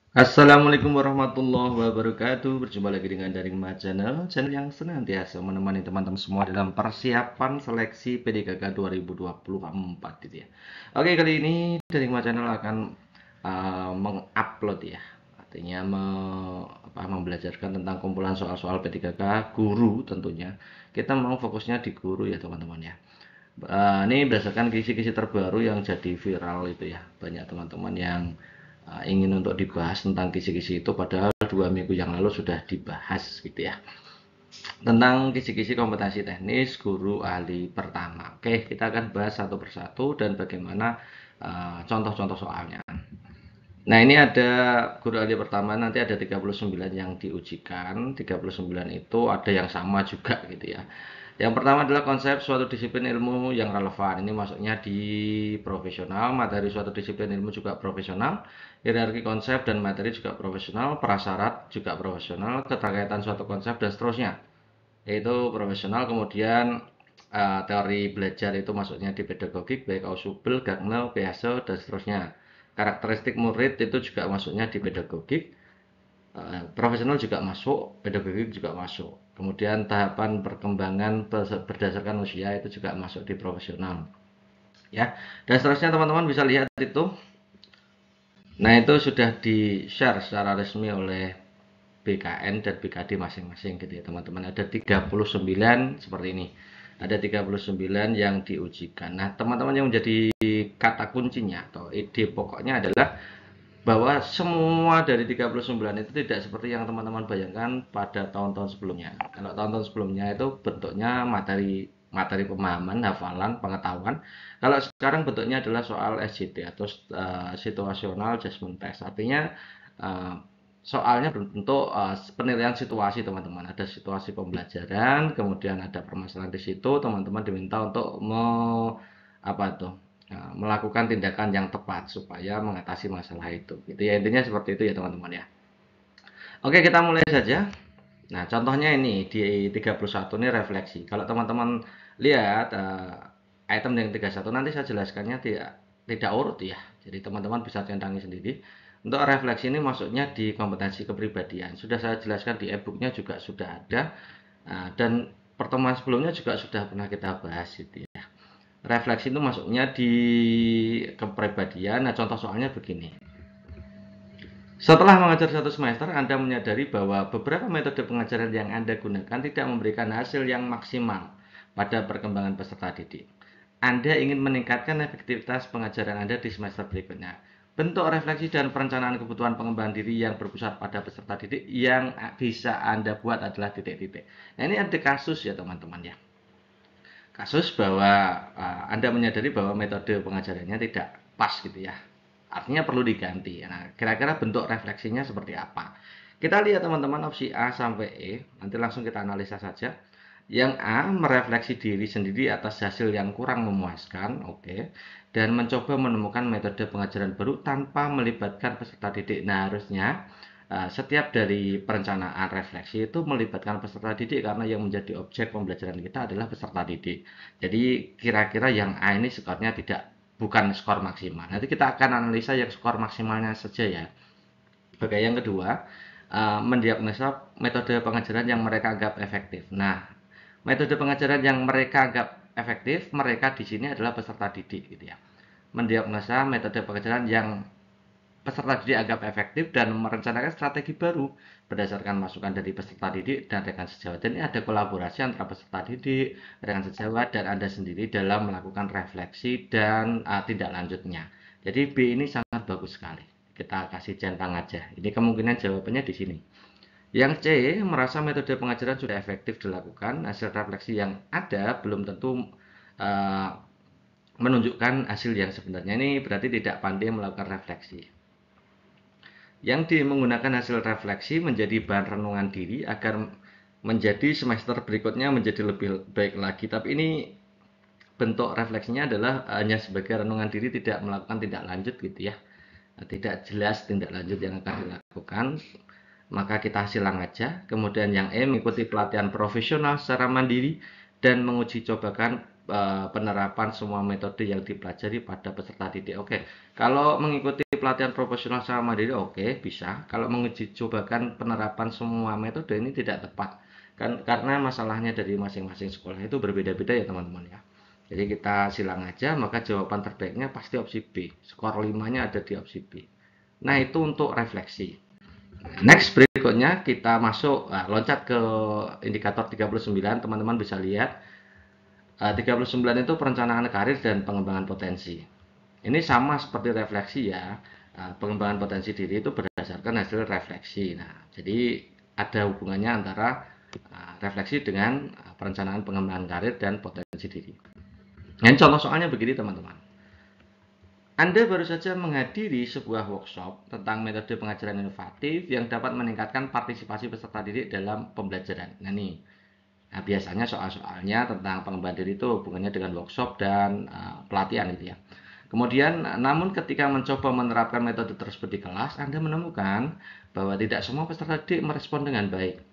Assalamualaikum warahmatullahi wabarakatuh. Berjumpa lagi dengan Daring Ma channel yang senantiasa menemani teman-teman semua dalam persiapan seleksi PDKK 2024 gitu ya. Oke, kali ini Daring Ma channel akan mengupload ya. Artinya membelajarkan tentang kumpulan soal-soal PDKK guru tentunya. Kita mau fokusnya di guru ya teman-teman ya. Ini berdasarkan kisi-kisi terbaru yang jadi viral itu ya. Banyak teman-teman yang ingin untuk dibahas tentang kisi-kisi itu, padahal 2 minggu yang lalu sudah dibahas gitu ya, tentang kisi-kisi kompetensi teknis guru ahli pertama. Oke, kita akan bahas satu persatu dan bagaimana contoh-contoh soalnya. Nah, ini ada guru ahli pertama, nanti ada 39 yang diujikan. 39 itu ada yang sama juga gitu ya. Yang pertama adalah konsep suatu disiplin ilmu yang relevan. Ini masuknya di profesional, materi suatu disiplin ilmu juga profesional, hierarki konsep dan materi juga profesional, prasyarat juga profesional, keterkaitan suatu konsep dan seterusnya. Yaitu profesional, kemudian teori belajar itu masuknya di pedagogik, baik Ausubel, Gagnel, Peace, dan seterusnya. Karakteristik murid itu juga masuknya di pedagogik, profesional juga masuk, pedagogik juga masuk. Kemudian tahapan perkembangan berdasarkan usia itu juga masuk di profesional. Ya, dan seterusnya teman-teman bisa lihat itu. Nah, itu sudah di-share secara resmi oleh BKN dan BKD masing-masing gitu ya teman-teman. Ada 39 seperti ini. Ada 39 yang diujikan. Nah, teman-teman yang menjadi kata kuncinya atau ide pokoknya adalah bahwa semua dari 39 itu tidak seperti yang teman-teman bayangkan pada tahun-tahun sebelumnya. Kalau tahun-tahun sebelumnya itu bentuknya materi materi pemahaman, hafalan, pengetahuan. Kalau sekarang bentuknya adalah soal SJT atau situational judgment test. Artinya uh, soalnya berbentuk penilaian situasi teman-teman. Ada situasi pembelajaran, kemudian ada permasalahan di situ, teman-teman diminta untuk apa tuh melakukan tindakan yang tepat supaya mengatasi masalah itu. Gitu ya, intinya seperti itu ya teman-teman ya. Oke, kita mulai saja. Nah, contohnya ini di 31 ini refleksi. Kalau teman-teman lihat item yang 31 nanti saya jelaskannya tidak urut ya. Jadi teman-teman bisa centangi sendiri. Untuk refleksi ini masuknya di kompetensi kepribadian. Sudah saya jelaskan di e-booknya juga sudah ada. Dan pertemuan sebelumnya juga sudah pernah kita bahas itu ya. Refleksi itu masuknya di kepribadian. Nah, contoh soalnya begini. Setelah mengajar satu semester, Anda menyadari bahwa beberapa metode pengajaran yang Anda gunakan tidak memberikan hasil yang maksimal pada perkembangan peserta didik. Anda ingin meningkatkan efektivitas pengajaran Anda di semester berikutnya. Bentuk refleksi dan perencanaan kebutuhan pengembangan diri yang berpusat pada peserta didik yang bisa Anda buat adalah titik-titik. Nah, ini ada kasus ya teman-teman ya. Kasus bahwa Anda menyadari bahwa metode pengajarannya tidak pas gitu ya. Artinya perlu diganti. Nah, kira-kira bentuk refleksinya seperti apa? Kita lihat teman-teman opsi A sampai E. Nanti langsung kita analisa saja. Yang A merefleksi diri sendiri atas hasil yang kurang memuaskan, oke, dan mencoba menemukan metode pengajaran baru tanpa melibatkan peserta didik. Nah, harusnya setiap dari perencanaan refleksi itu melibatkan peserta didik karena yang menjadi objek pembelajaran kita adalah peserta didik. Jadi kira-kira yang A ini skornya bukan skor maksimal. Nanti kita akan analisa yang skor maksimalnya saja ya. Oke, yang kedua, mendiagnosa metode pengajaran yang mereka anggap efektif. Nah, metode pengajaran yang mereka anggap efektif, mereka di sini adalah peserta didik gitu ya. Mendiagnosa metode pengajaran yang peserta didik anggap efektif dan merencanakan strategi baru berdasarkan masukan dari peserta didik dan rekan sejawat. Dan ini ada kolaborasi antara peserta didik, rekan sejawat, dan Anda sendiri dalam melakukan refleksi dan tindak lanjutnya. Jadi B ini sangat bagus sekali. Kita kasih centang aja. Ini kemungkinan jawabannya di sini. Yang C, merasa metode pengajaran sudah efektif dilakukan, hasil refleksi yang ada belum tentu uh, menunjukkan hasil yang sebenarnya. Ini berarti tidak pandai melakukan refleksi. Yang menggunakan hasil refleksi menjadi bahan renungan diri agar menjadi semester berikutnya menjadi lebih baik lagi. Tapi ini bentuk refleksinya adalah hanya sebagai renungan diri, tidak melakukan tindak lanjut gitu ya. Tidak jelas tindak lanjut yang akan dilakukan, maka kita silang aja. Kemudian yang E, mengikuti pelatihan profesional secara mandiri dan menguji cobakan penerapan semua metode yang dipelajari pada peserta didik. Oke, kalau mengikuti pelatihan profesional sama mandiri, oke, bisa. Kalau menguji cobakan penerapan semua metode ini tidak tepat. Kan karena masalahnya dari masing-masing sekolah itu berbeda-beda ya teman-teman ya. Jadi kita silang aja, maka jawaban terbaiknya pasti opsi B. Skor 5-nya ada di opsi B. Nah, itu untuk refleksi. Next berikutnya kita masuk loncat ke indikator 39, teman-teman bisa lihat 39 itu perencanaan karir dan pengembangan potensi. Ini sama seperti refleksi ya. Pengembangan potensi diri itu berdasarkan hasil refleksi. Nah, jadi ada hubungannya antara refleksi dengan perencanaan pengembangan karir dan potensi diri. Nah, contoh soalnya begini teman-teman. Anda baru saja menghadiri sebuah workshop tentang metode pengajaran inovatif yang dapat meningkatkan partisipasi peserta didik dalam pembelajaran. Nah, biasanya soal-soalnya tentang pengembangan diri itu hubungannya dengan workshop dan pelatihan gitu ya. Kemudian, namun ketika mencoba menerapkan metode tersebut di kelas, Anda menemukan bahwa tidak semua peserta didik merespon dengan baik.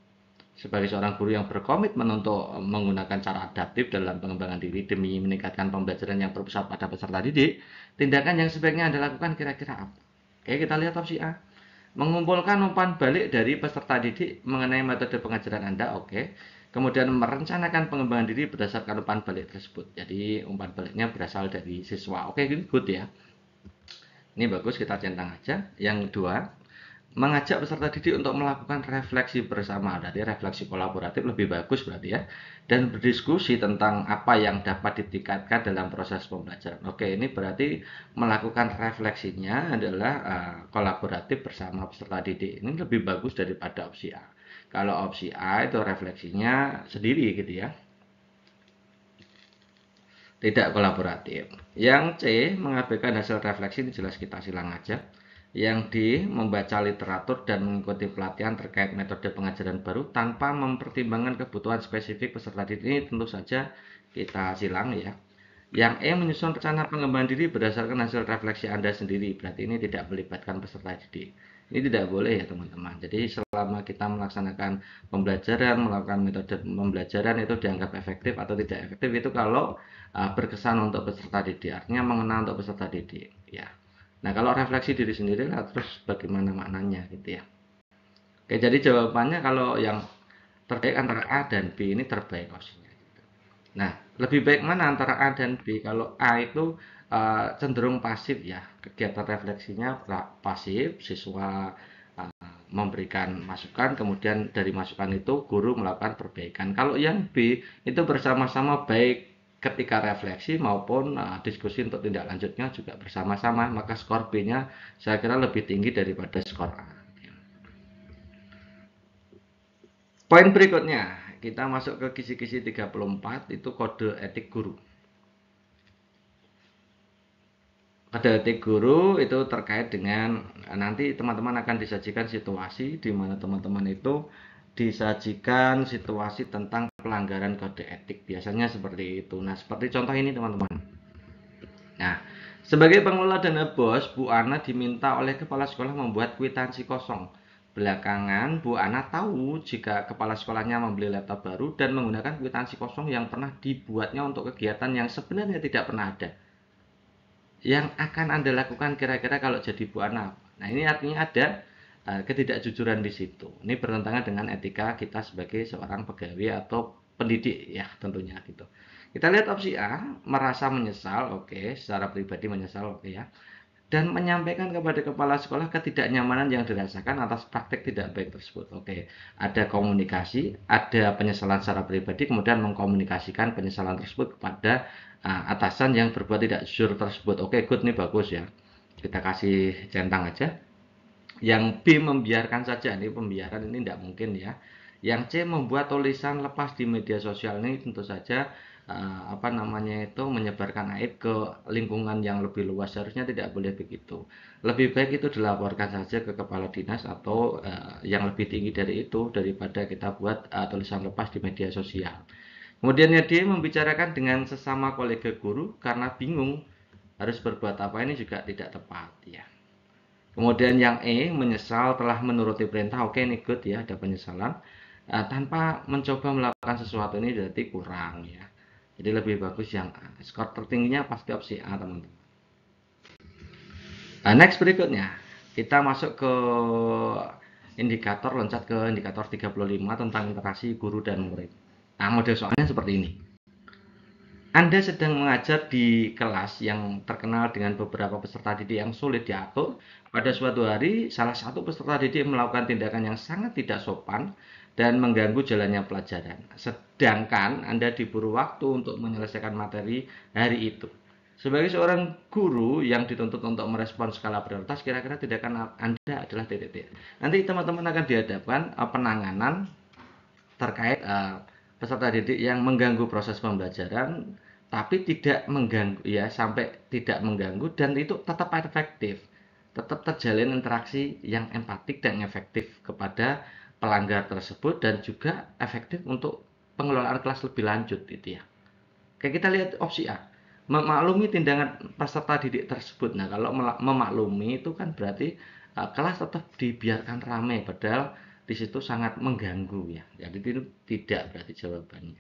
Sebagai seorang guru yang berkomitmen untuk menggunakan cara adaptif dalam pengembangan diri demi meningkatkan pembelajaran yang berpusat pada peserta didik, tindakan yang sebaiknya Anda lakukan kira-kira apa? Oke, kita lihat opsi A. Mengumpulkan umpan balik dari peserta didik mengenai metode pengajaran Anda, oke. Kemudian merencanakan pengembangan diri berdasarkan umpan balik tersebut. Jadi umpan baliknya berasal dari siswa. Oke, good ya. Ini bagus, kita centang aja. Yang kedua, mengajak peserta didik untuk melakukan refleksi bersama. Jadi refleksi kolaboratif lebih bagus berarti ya. Dan berdiskusi tentang apa yang dapat ditingkatkan dalam proses pembelajaran. Oke, ini berarti melakukan refleksinya adalah kolaboratif bersama peserta didik. Ini lebih bagus daripada opsi A. Kalau opsi A itu refleksinya sendiri gitu ya. Tidak kolaboratif. Yang C, mengabaikan hasil refleksi, ini jelas kita silang aja. Yang D, membaca literatur dan mengikuti pelatihan terkait metode pengajaran baru tanpa mempertimbangkan kebutuhan spesifik peserta didik, ini tentu saja kita silang ya. Yang E, menyusun rencana pengembangan diri berdasarkan hasil refleksi Anda sendiri, berarti ini tidak melibatkan peserta didik. Ini tidak boleh ya teman-teman. Jadi selama kita melaksanakan pembelajaran, melakukan metode pembelajaran itu dianggap efektif atau tidak efektif itu kalau berkesan untuk peserta didik, artinya mengena untuk peserta didik ya. Nah, kalau refleksi diri sendiri lah terus bagaimana maknanya gitu ya. Oke, jadi jawabannya kalau yang terbaik antara A dan B ini terbaik opsinya. Nah, lebih baik mana antara A dan B? Kalau A itu cenderung pasif ya, kegiatan refleksinya pasif, siswa memberikan masukan, kemudian dari masukan itu guru melakukan perbaikan. Kalau yang B itu bersama-sama baik ketika refleksi maupun diskusi untuk tindak lanjutnya juga bersama-sama, maka skor B-nya saya kira lebih tinggi daripada skor A. Poin berikutnya, kita masuk ke kisi-kisi 34, itu kode etik guru. Kode etik guru itu terkait dengan nanti teman-teman akan disajikan situasi di mana teman-teman itu disajikan situasi tentang pelanggaran kode etik. Biasanya seperti itu. Nah, seperti contoh ini teman-teman. Nah, sebagai pengelola dana BOS, Bu Ana diminta oleh kepala sekolah membuat kwitansi kosong. Belakangan, Bu Ana tahu jika kepala sekolahnya membeli laptop baru dan menggunakan kwitansi kosong yang pernah dibuatnya untuk kegiatan yang sebenarnya tidak pernah ada. Yang akan Anda lakukan kira-kira kalau jadi Bu Ana? Nah, ini artinya ada ketidakjujuran di situ. Ini bertentangan dengan etika kita sebagai seorang pegawai atau pendidik ya tentunya gitu. Kita lihat opsi A, merasa menyesal, oke, secara pribadi menyesal, oke ya. Dan menyampaikan kepada kepala sekolah ketidaknyamanan yang dirasakan atas praktek tidak baik tersebut. Oke, ada komunikasi, ada penyesalan secara pribadi, kemudian mengkomunikasikan penyesalan tersebut kepada atasan yang berbuat tidak jujur tersebut. Oke, good nih, bagus ya. Kita kasih centang aja. Yang B, membiarkan saja. Ini pembiaran ini tidak mungkin ya. Yang C, membuat tulisan lepas di media sosial, ini tentu saja apa namanya itu menyebarkan aib ke lingkungan yang lebih luas. Seharusnya tidak boleh begitu. Lebih baik itu dilaporkan saja ke kepala dinas atau yang lebih tinggi dari itu daripada kita buat tulisan lepas di media sosial. Kemudian ya D, membicarakan dengan sesama kolega guru karena bingung harus berbuat apa, ini juga tidak tepat ya. Kemudian yang E, menyesal telah menuruti perintah. Oke, ini good ya, ada penyesalan. Tanpa mencoba melakukan sesuatu, ini berarti kurang ya. Jadi lebih bagus yang A. Skor tertingginya pasti opsi A teman-teman. Next berikutnya, kita masuk ke indikator, loncat ke indikator 35 tentang interaksi guru dan murid. Nah, model soalnya seperti ini. Anda sedang mengajar di kelas yang terkenal dengan beberapa peserta didik yang sulit diatur. Pada suatu hari, salah satu peserta didik melakukan tindakan yang sangat tidak sopan dan mengganggu jalannya pelajaran. Sedangkan Anda diburu waktu untuk menyelesaikan materi hari itu. Sebagai seorang guru yang dituntut untuk merespon skala prioritas, kira-kira tindakan Anda adalah titik-titik. Nanti teman-teman akan dihadapkan penanganan terkait peserta didik yang mengganggu proses pembelajaran, tapi tidak mengganggu ya, sampai tidak mengganggu dan itu tetap efektif, tetap terjalin interaksi yang empatik dan efektif kepada pelanggar tersebut dan juga efektif untuk pengelolaan kelas lebih lanjut itu ya. Oke, kita lihat opsi A. Memaklumi tindakan peserta didik tersebut. Nah, kalau memaklumi itu kan berarti kelas tetap dibiarkan ramai, padahal di situ sangat mengganggu ya. Jadi itu tidak berarti jawabannya.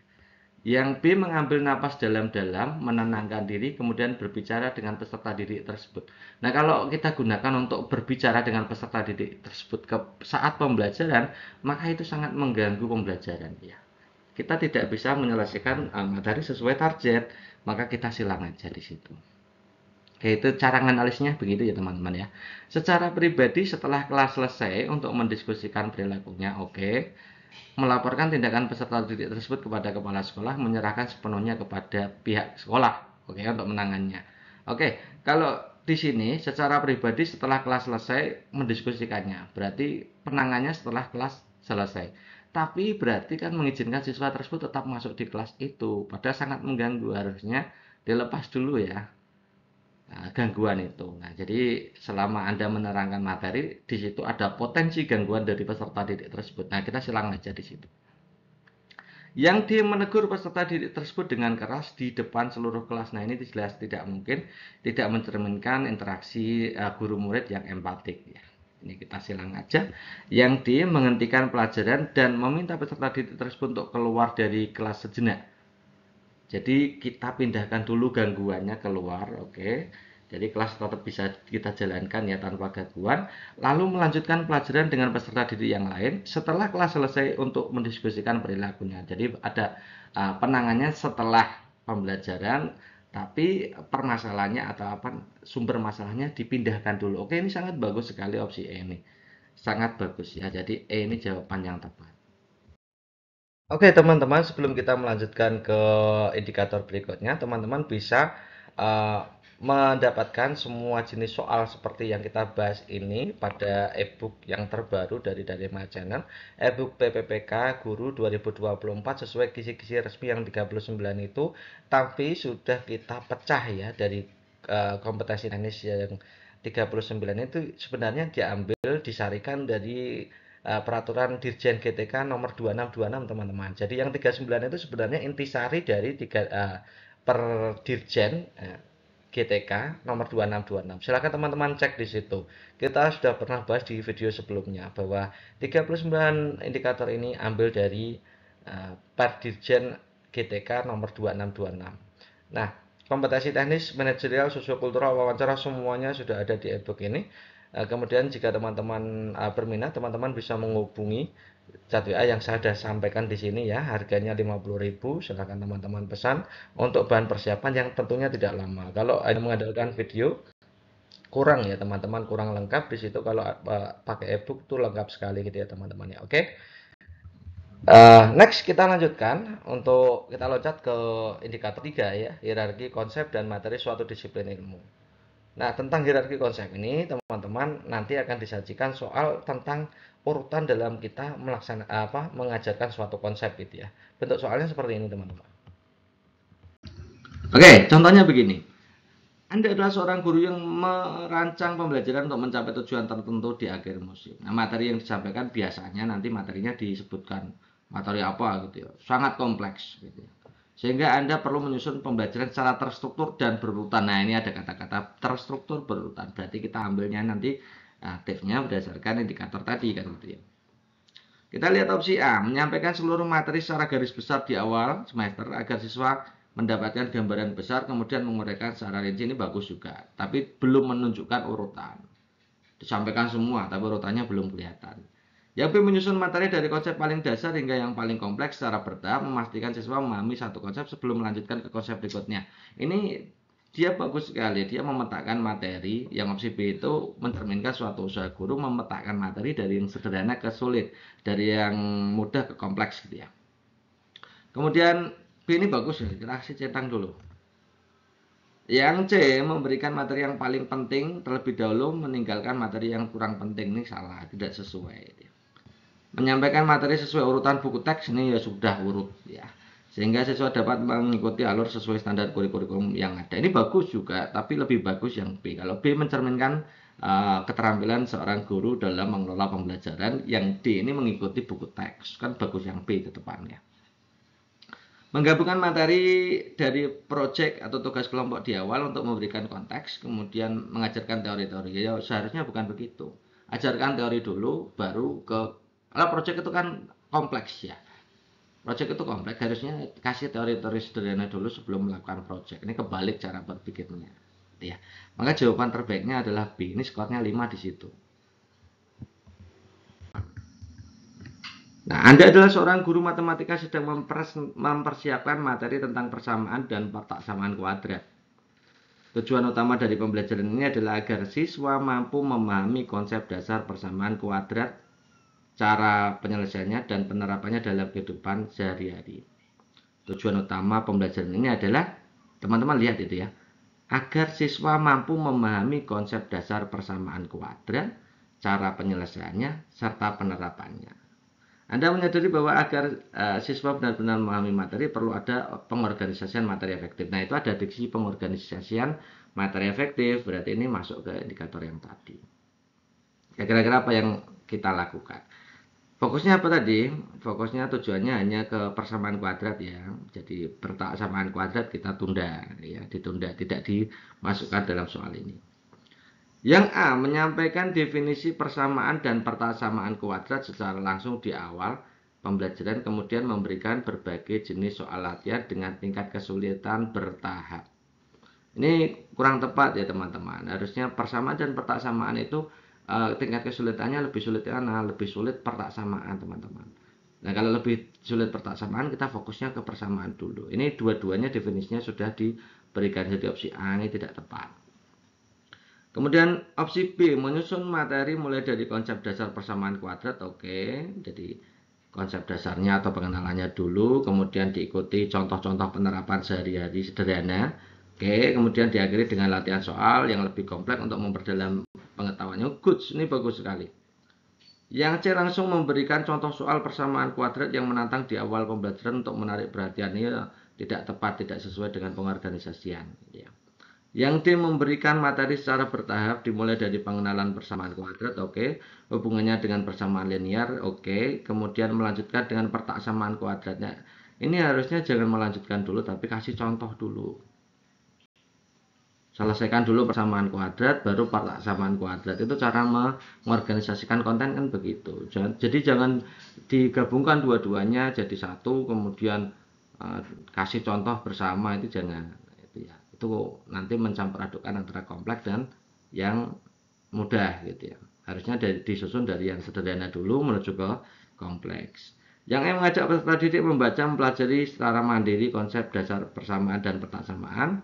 Yang B, mengambil napas dalam-dalam, menenangkan diri, kemudian berbicara dengan peserta didik tersebut. Nah, kalau kita gunakan untuk berbicara dengan peserta didik tersebut saat pembelajaran, maka itu sangat mengganggu pembelajaran ya. Kita tidak bisa menyelesaikan materi sesuai target, maka kita silang aja di situ. Oke, itu cara analisnya begitu ya teman-teman ya. Secara pribadi setelah kelas selesai untuk mendiskusikan perilakunya, oke. Melaporkan tindakan peserta didik tersebut kepada kepala sekolah, menyerahkan sepenuhnya kepada pihak sekolah, oke, untuk menangannya. Oke, kalau di sini secara pribadi setelah kelas selesai mendiskusikannya, berarti penangannya setelah kelas selesai. Tapi berarti kan mengizinkan siswa tersebut tetap masuk di kelas itu, padahal sangat mengganggu, harusnya dilepas dulu ya. Nah, gangguan itu. Nah, jadi selama Anda menerangkan materi, di situ ada potensi gangguan dari peserta didik tersebut. Nah, kita silang aja di situ. Yang dia menegur peserta didik tersebut dengan keras di depan seluruh kelas. Nah, ini jelas tidak mungkin, tidak mencerminkan interaksi guru murid yang empatik ya. Ini kita silang aja. Yang dia menghentikan pelajaran dan meminta peserta didik tersebut untuk keluar dari kelas sejenak. Jadi kita pindahkan dulu gangguannya keluar, oke. Jadi kelas tetap bisa kita jalankan ya tanpa gangguan. Lalu melanjutkan pelajaran dengan peserta didik yang lain setelah kelas selesai untuk mendiskusikan perilakunya. Jadi ada penanganannya setelah pembelajaran, tapi permasalahannya atau apa sumber masalahnya dipindahkan dulu. Oke, ini sangat bagus sekali opsi E ini. Sangat bagus ya. Jadi E ini jawaban yang tepat. Oke teman-teman, sebelum kita melanjutkan ke indikator berikutnya, teman-teman bisa uh, mendapatkan semua jenis soal seperti yang kita bahas ini pada ebook yang terbaru dari My Channel, ebook PPPK Guru 2024 sesuai kisi-kisi resmi yang 39 itu, tapi sudah kita pecah ya dari kompetensi teknis yang 39 itu sebenarnya diambil, disarikan dari peraturan Dirjen GTK nomor 2626 teman-teman. Jadi yang 39 itu sebenarnya intisari dari per Dirjen GTK nomor 2626. Silakan teman-teman cek di situ. Kita sudah pernah bahas di video sebelumnya bahwa 39 indikator ini ambil dari per Dirjen GTK nomor 2626. Nah, kompetensi teknis, manajerial, sosiokultural, wawancara semuanya sudah ada di ebook ini. Kemudian jika teman-teman berminat, teman-teman bisa menghubungi chat WA yang saya sudah sampaikan di sini ya. Harganya 50.000. Silakan teman-teman pesan untuk bahan persiapan yang tentunya tidak lama. Kalau hanya mengandalkan video kurang ya teman-teman, kurang lengkap di situ. Kalau pakai ebook tuh lengkap sekali gitu ya teman-teman ya. Oke. Next kita lanjutkan untuk kita loncat ke indikator 3 ya, hierarki konsep dan materi suatu disiplin ilmu. Nah, tentang hierarki konsep ini, teman-teman nanti akan disajikan soal tentang urutan dalam kita mengajarkan suatu konsep gitu ya. Bentuk soalnya seperti ini, teman-teman. Oke, contohnya begini. Anda adalah seorang guru yang merancang pembelajaran untuk mencapai tujuan tertentu di akhir musim. Nah, materi yang disampaikan biasanya nanti materinya disebutkan materi apa gitu ya. Sangat kompleks gitu ya. Sehingga Anda perlu menyusun pembelajaran secara terstruktur dan berurutan. Nah, ini ada kata-kata terstruktur berurutan. Berarti kita ambilnya nanti aktifnya berdasarkan indikator tadi kan gitu ya. Kita lihat opsi A, menyampaikan seluruh materi secara garis besar di awal semester agar siswa mendapatkan gambaran besar kemudian menguraikan secara rinci, ini bagus juga, tapi belum menunjukkan urutan. Disampaikan semua tapi urutannya belum kelihatan. Yang B, menyusun materi dari konsep paling dasar hingga yang paling kompleks secara bertahap, memastikan siswa memahami satu konsep sebelum melanjutkan ke konsep berikutnya. Ini dia bagus sekali, dia memetakan materi. Yang opsi B itu mencerminkan suatu usaha guru memetakan materi dari yang sederhana ke sulit, dari yang mudah ke kompleks gitu ya. Kemudian B ini bagus ya, kita kasih centang dulu. Yang C, memberikan materi yang paling penting terlebih dahulu, meninggalkan materi yang kurang penting. Ini salah, tidak sesuai. Menyampaikan materi sesuai urutan buku teks, ini ya sudah urut ya, sehingga siswa dapat mengikuti alur sesuai standar kurikulum yang ada. Ini bagus juga, tapi lebih bagus yang B. Kalau B mencerminkan keterampilan seorang guru dalam mengelola pembelajaran, yang D ini mengikuti buku teks, kan bagus yang B tetepannya. Menggabungkan materi dari proyek atau tugas kelompok di awal untuk memberikan konteks, kemudian mengajarkan teori-teori. Ya seharusnya bukan begitu. Ajarkan teori dulu, baru ke, kalau proyek itu kan kompleks ya. Proyek itu kompleks, harusnya kasih teori-teori sederhana dulu sebelum melakukan proyek. Ini kebalik cara berpikirnya. Ya. Maka jawaban terbaiknya adalah B. Ini skornya 5 di situ. Nah, Anda adalah seorang guru matematika sedang mempersiapkan materi tentang persamaan dan persamaan kuadrat. Tujuan utama dari pembelajaran ini adalah agar siswa mampu memahami konsep dasar persamaan kuadrat, cara penyelesaiannya, dan penerapannya dalam kehidupan sehari-hari. Tujuan utama pembelajaran ini adalah, teman-teman lihat itu ya, agar siswa mampu memahami konsep dasar persamaan kuadrat, cara penyelesaiannya, serta penerapannya. Anda menyadari bahwa agar siswa benar-benar memahami materi perlu ada pengorganisasian materi efektif. Nah, itu ada diksi pengorganisasian materi efektif, berarti ini masuk ke indikator yang tadi. Ya, kira-kira apa yang kita lakukan? Fokusnya apa tadi? Fokusnya tujuannya hanya ke persamaan kuadrat ya. Jadi persamaan kuadrat kita tunda ya, ditunda, tidak dimasukkan dalam soal ini. Yang A, menyampaikan definisi persamaan dan persamaan kuadrat secara langsung di awal pembelajaran, kemudian memberikan berbagai jenis soal latihan dengan tingkat kesulitan bertahap. Ini kurang tepat ya teman-teman. Harusnya persamaan dan persamaan itu tingkat kesulitannya lebih sulit karena lebih sulit persamaan teman-teman. Nah, kalau lebih sulit persamaan, kita fokusnya ke persamaan dulu. Ini dua-duanya definisinya sudah diberikan, jadi opsi A ini tidak tepat. Kemudian opsi B, menyusun materi mulai dari konsep dasar persamaan kuadrat. Oke, jadi konsep dasarnya atau pengenalannya dulu, kemudian diikuti contoh-contoh penerapan sehari-hari sederhana. Oke, kemudian diakhiri dengan latihan soal yang lebih kompleks untuk memperdalam pengetahuannya. Good, ini bagus sekali. Yang C, langsung memberikan contoh soal persamaan kuadrat yang menantang di awal pembelajaran untuk menarik perhatian. Ini tidak tepat, tidak sesuai dengan pengorganisasian ya. Yang D, memberikan materi secara bertahap dimulai dari pengenalan persamaan kuadrat. Oke. Hubungannya dengan persamaan linear. Oke. Kemudian melanjutkan dengan persamaan kuadratnya. Ini harusnya jangan melanjutkan dulu tapi kasih contoh dulu. Selesaikan dulu persamaan kuadrat baru persamaan kuadrat. Itu cara mengorganisasikan konten kan begitu. Jadi jangan digabungkan dua-duanya jadi satu kemudian kasih contoh bersama, itu jangan. Itu nanti mencampur adukan antara kompleks dan yang mudah gitu ya. Harusnya disusun dari yang sederhana dulu menuju ke kompleks. Yang E, mengajak peserta didik membaca mempelajari secara mandiri konsep dasar persamaan dan persamaan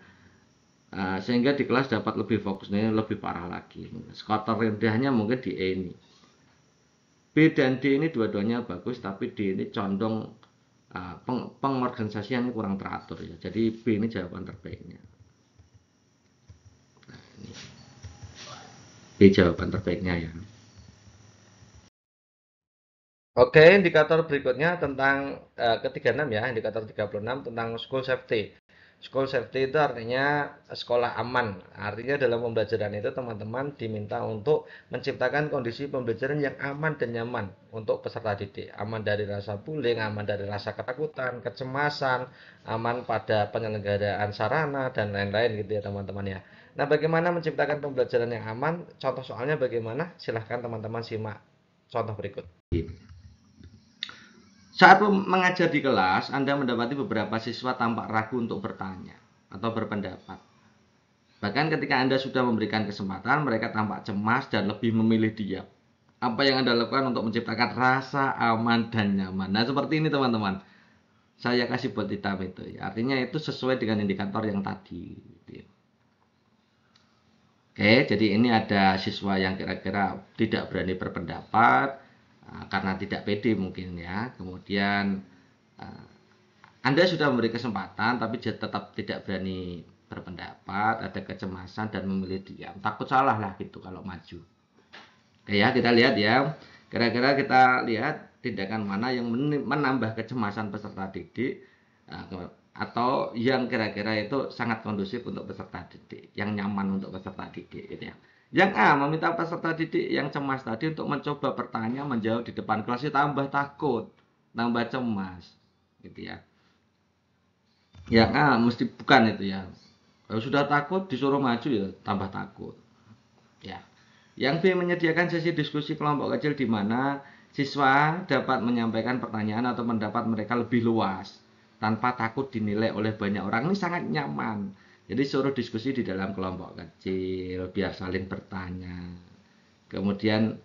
sehingga di kelas dapat lebih fokus. Ini lebih parah lagi. Skor terendahnya mungkin di E ini. B dan D ini dua-duanya bagus, tapi D ini condong pengorganisasian kurang teratur ya. Jadi B ini jawaban terbaiknya. B jawaban terbaiknya ya. Oke, indikator berikutnya tentang ke-36 ya, indikator 36 tentang school safety. School safety itu artinya sekolah aman. Artinya dalam pembelajaran itu teman-teman diminta untuk menciptakan kondisi pembelajaran yang aman dan nyaman untuk peserta didik. Aman dari rasa bullying, aman dari rasa ketakutan, kecemasan, aman pada penyelenggaraan sarana dan lain-lain gitu ya teman-teman ya. Nah, bagaimana menciptakan pembelajaran yang aman? Contoh soalnya bagaimana? Silahkan teman-teman simak contoh berikut. Saat mengajar di kelas, Anda mendapati beberapa siswa tampak ragu untuk bertanya atau berpendapat. Bahkan ketika Anda sudah memberikan kesempatan, mereka tampak cemas dan lebih memilih diam. Apa yang Anda lakukan untuk menciptakan rasa aman dan nyaman? Nah, seperti ini teman-teman. Saya kasih buat hitam itu. Artinya itu sesuai dengan indikator yang tadi. Oke, jadi ini ada siswa yang kira-kira tidak berani berpendapat karena tidak pede mungkin ya. Kemudian Anda sudah memberi kesempatan tapi tetap tidak berani berpendapat, ada kecemasan dan memilih diam. Takut salah lah gitu kalau maju. Oke ya, kita lihat ya. Kira-kira kita lihat tindakan mana yang menambah kecemasan peserta didik atau yang kira-kira itu sangat kondusif untuk peserta didik, yang nyaman untuk peserta didik gitu ya. Yang A, meminta peserta didik yang cemas tadi untuk mencoba bertanya, menjawab di depan kelas, tambah takut, tambah cemas gitu ya. Yang A mesti bukan itu ya. Kalau sudah takut disuruh maju ya tambah takut. Ya. Yang B, menyediakan sesi diskusi kelompok kecil di mana siswa dapat menyampaikan pertanyaan atau pendapat mereka lebih luas tanpa takut dinilai oleh banyak orang. Ini sangat nyaman. Jadi suruh diskusi di dalam kelompok kecil biar saling bertanya. Kemudian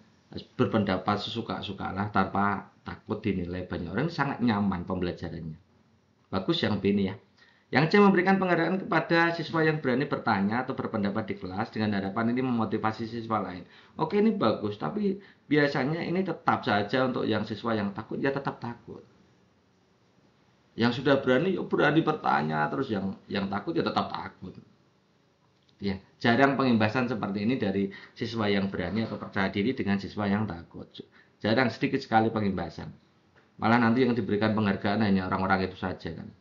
berpendapat sesuka-sukalah tanpa takut dinilai banyak orang. Ini sangat nyaman pembelajarannya. Bagus yang B ini ya. Yang C, memberikan penghargaan kepada siswa yang berani bertanya atau berpendapat di kelas dengan harapan ini memotivasi siswa lain. Oke, ini bagus, tapi biasanya ini tetap saja untuk yang siswa yang takut ya tetap takut. Yang sudah berani ya berani bertanya, terus yang takut ya tetap takut. Ya, jarang pengimbasan seperti ini dari siswa yang berani atau percaya diri dengan siswa yang takut. Jarang, sedikit sekali pengimbasan. Malah nanti yang diberikan penghargaan hanya orang-orang itu saja kan.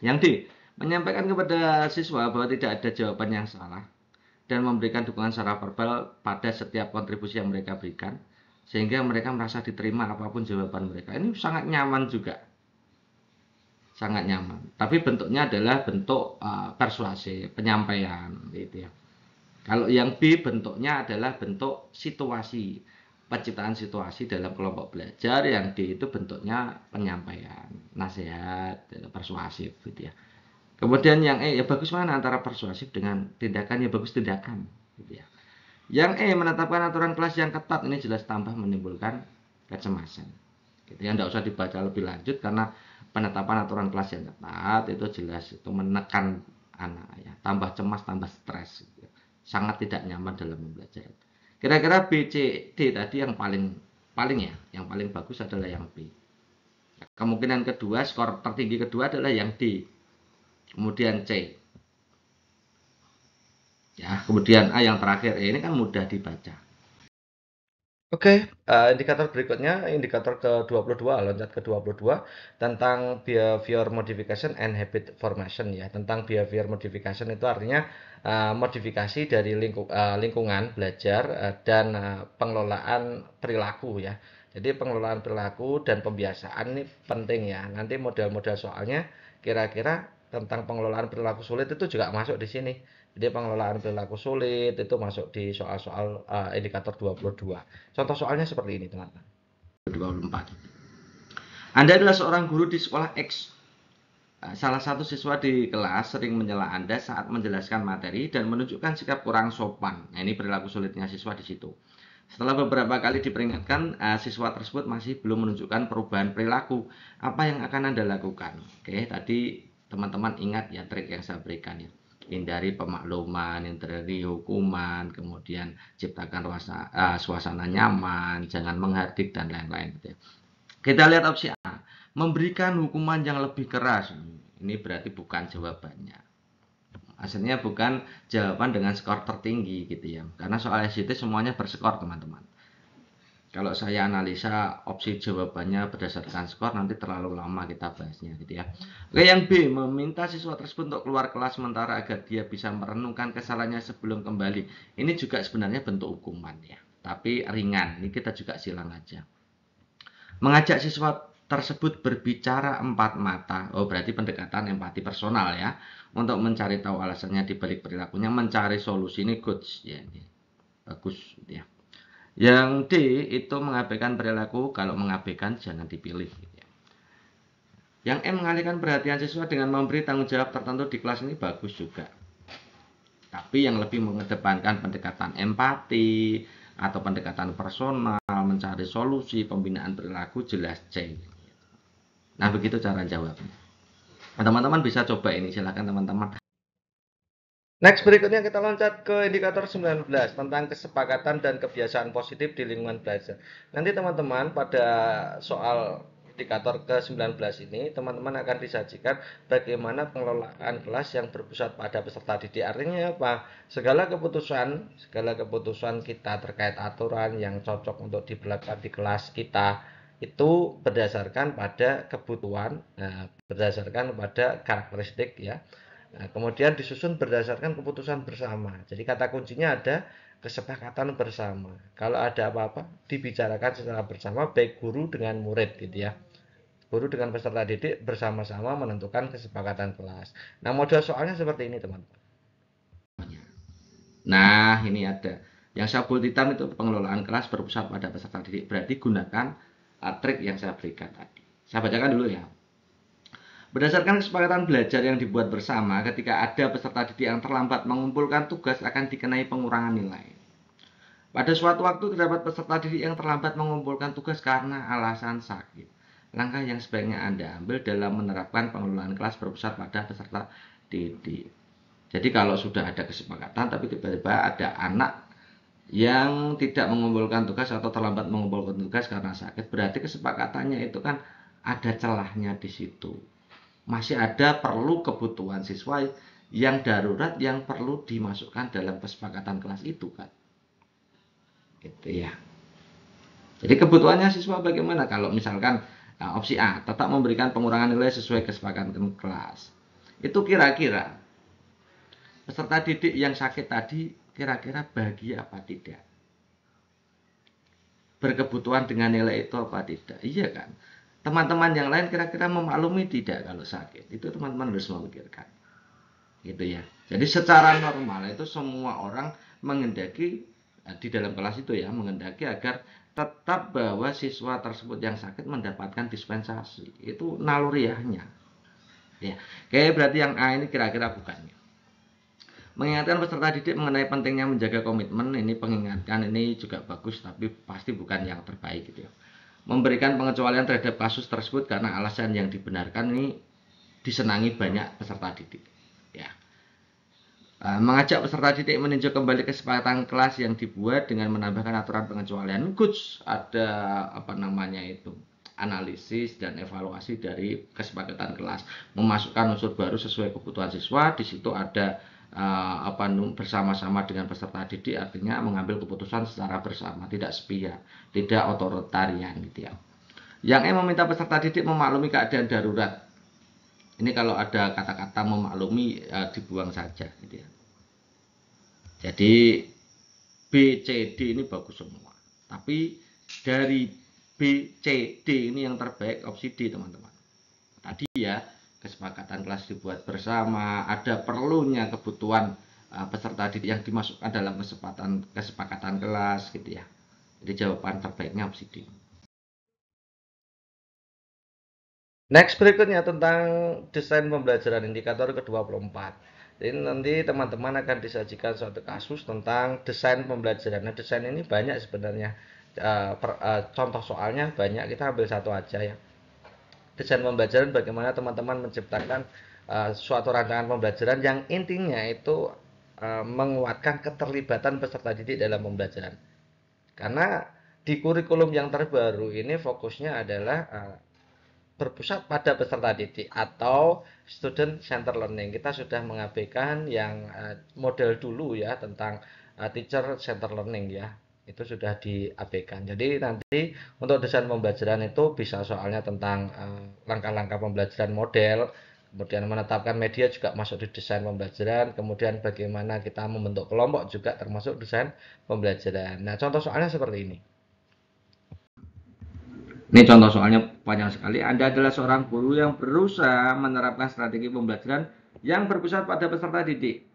Yang D, menyampaikan kepada siswa bahwa tidak ada jawaban yang salah dan memberikan dukungan secara verbal pada setiap kontribusi yang mereka berikan sehingga mereka merasa diterima apapun jawaban mereka. Ini sangat nyaman juga. Sangat nyaman. Tapi bentuknya adalah bentuk persuasi, penyampaian gitu ya. Kalau yang B bentuknya adalah bentuk situasi, penciptaan situasi dalam kelompok belajar. Yang D itu bentuknya penyampaian, nasihat, persuasif gitu ya. Kemudian yang E, ya bagus mana antara persuasif dengan tindakan, ya bagus tindakan gitu ya. Yang E, menetapkan aturan kelas yang ketat, ini jelas tambah menimbulkan kecemasan. Gitu ya, enggak usah dibaca lebih lanjut karena penetapan aturan kelas yang ketat itu jelas itu menekan anak ya, tambah cemas, tambah stres gitu ya. Sangat tidak nyaman dalam pembelajaran. Kira-kira B, C, D tadi yang paling ya, yang paling bagus adalah yang B. Kemungkinan kedua, skor tertinggi kedua adalah yang D. Kemudian C. Ya, kemudian A yang terakhir. Ini kan mudah dibaca. Oke, indikator berikutnya, indikator ke-22, loncat ke-22 tentang behavior modification and habit formation ya. Tentang behavior modification itu artinya modifikasi dari lingkungan belajar dan pengelolaan perilaku ya. Jadi pengelolaan perilaku dan pembiasaan ini penting ya. Nanti model-model soalnya kira-kira tentang pengelolaan perilaku sulit itu juga masuk di sini. Jadi pengelolaan perilaku sulit itu masuk di soal-soal indikator 22. Contoh soalnya seperti ini, teman-teman. 24. Anda adalah seorang guru di sekolah X. Salah satu siswa di kelas sering menyela Anda saat menjelaskan materi dan menunjukkan sikap kurang sopan. Nah, ini perilaku sulitnya siswa di situ. Setelah beberapa kali diperingatkan, siswa tersebut masih belum menunjukkan perubahan perilaku. Apa yang akan Anda lakukan? Oke, tadi teman-teman ingat ya trik yang saya berikan ya. Hindari pemakluman, hindari hukuman, kemudian ciptakan suasana nyaman, jangan menghardik dan lain-lain. Kita lihat opsi A, memberikan hukuman yang lebih keras. Ini berarti bukan jawabannya. Hasilnya bukan jawaban dengan skor tertinggi gitu ya. Karena soal SJT semuanya berskor teman-teman. Kalau saya analisa opsi jawabannya berdasarkan skor nanti terlalu lama kita bahasnya gitu ya. Oke, yang B, meminta siswa tersebut untuk keluar kelas sementara agar dia bisa merenungkan kesalahannya sebelum kembali. Ini juga sebenarnya bentuk hukuman ya, tapi ringan. Ini kita juga silang aja. Mengajak siswa tersebut berbicara empat mata. Oh, berarti pendekatan empati personal ya. Untuk mencari tahu alasannya di balik perilakunya, mencari solusi. Ini good ya. Ini bagus ya. Yang D itu mengabaikan perilaku. Kalau mengabaikan jangan dipilih. Yang M, mengalihkan perhatian siswa dengan memberi tanggung jawab tertentu di kelas, ini bagus juga. Tapi yang lebih mengedepankan pendekatan empati atau pendekatan personal, mencari solusi, pembinaan perilaku, jelas C. Nah, begitu cara jawabnya. Teman-teman bisa coba ini, silakan teman-teman. Next, berikutnya kita loncat ke indikator 19 tentang kesepakatan dan kebiasaan positif di lingkungan belajar. Nanti teman-teman pada soal indikator ke-19 ini, teman-teman akan disajikan bagaimana pengelolaan kelas yang berpusat pada peserta didik. Artinya apa? Segala keputusan kita terkait aturan yang cocok untuk diberlakukan di kelas kita itu berdasarkan pada kebutuhan, berdasarkan pada karakteristik ya. Nah, kemudian disusun berdasarkan keputusan bersama. Jadi kata kuncinya ada kesepakatan bersama. Kalau ada apa-apa dibicarakan secara bersama, baik guru dengan murid gitu ya. Guru dengan peserta didik bersama-sama menentukan kesepakatan kelas. Nah, model soalnya seperti ini, teman-teman. Nah, ini ada. Yang saya bold hitam itu pengelolaan kelas berpusat pada peserta didik. Berarti gunakan trik yang saya berikan tadi. Saya bacakan dulu ya. Berdasarkan kesepakatan belajar yang dibuat bersama, ketika ada peserta didik yang terlambat mengumpulkan tugas akan dikenai pengurangan nilai. Pada suatu waktu terdapat peserta didik yang terlambat mengumpulkan tugas karena alasan sakit. Langkah yang sebaiknya Anda ambil dalam menerapkan pengelolaan kelas berpusat pada peserta didik. Jadi kalau sudah ada kesepakatan tapi tiba-tiba ada anak yang tidak mengumpulkan tugas atau terlambat mengumpulkan tugas karena sakit, berarti kesepakatannya itu kan ada celahnya di situ. Masih ada perlu kebutuhan siswa yang darurat yang perlu dimasukkan dalam kesepakatan kelas itu kan. Gitu ya. Jadi kebutuhannya siswa bagaimana? Kalau misalkan opsi A, tetap memberikan pengurangan nilai sesuai kesepakatan kelas. Itu kira-kira peserta didik yang sakit tadi kira-kira bahagia apa tidak? Berkebutuhan dengan nilai itu apa tidak? Iya kan? Teman-teman yang lain kira-kira memaklumi tidak kalau sakit? Itu teman-teman harus memikirkan. Gitu ya. Jadi secara normal itu semua orang mengendaki di dalam kelas itu ya, mengendaki agar tetap bahwa siswa tersebut yang sakit mendapatkan dispensasi. Itu naluriahnya. Ya. Oke, berarti yang A ini kira-kira bukannya. Mengingatkan peserta didik mengenai pentingnya menjaga komitmen, ini pengingatkan ini juga bagus tapi pasti bukan yang terbaik gitu ya. Memberikan pengecualian terhadap kasus tersebut karena alasan yang dibenarkan ini disenangi banyak peserta didik. Ya. Mengajak peserta didik meninjau kembali kesepakatan kelas yang dibuat dengan menambahkan aturan pengecualian. Goods, ada apa namanya itu, analisis dan evaluasi dari kesepakatan kelas, memasukkan unsur baru sesuai kebutuhan siswa. Di situ ada bersama-sama dengan peserta didik, artinya mengambil keputusan secara bersama, tidak sepihak, tidak otoritarian gitu ya. Yang meminta peserta didik memaklumi keadaan darurat. Ini kalau ada kata-kata memaklumi dibuang saja gitu ya. Jadi B, C, D ini bagus semua. Tapi dari B, C, D ini yang terbaik opsi D, teman-teman. Tadi ya, kesepakatan kelas dibuat bersama, ada perlunya kebutuhan peserta didik yang dimasukkan dalam kesepakatan kelas gitu ya. Jadi jawaban terbaiknya opsi D. Next, berikutnya tentang desain pembelajaran indikator ke-24. Jadi nanti teman-teman akan disajikan suatu kasus tentang desain pembelajaran. Nah, desain ini banyak sebenarnya. Contoh soalnya banyak, kita ambil satu aja ya. Desain pembelajaran bagaimana teman-teman menciptakan suatu rancangan pembelajaran yang intinya itu menguatkan keterlibatan peserta didik dalam pembelajaran. Karena di kurikulum yang terbaru ini fokusnya adalah berpusat pada peserta didik atau student center learning. Kita sudah mengabaikan yang model dulu ya tentang teacher center learning ya. Itu sudah diabaikan. Jadi nanti untuk desain pembelajaran itu bisa soalnya tentang langkah-langkah pembelajaran model, kemudian menetapkan media juga masuk di desain pembelajaran, kemudian bagaimana kita membentuk kelompok juga termasuk desain pembelajaran. Nah, contoh soalnya seperti ini. Ini contoh soalnya panjang sekali. Anda adalah seorang guru yang berusaha menerapkan strategi pembelajaran yang berpusat pada peserta didik.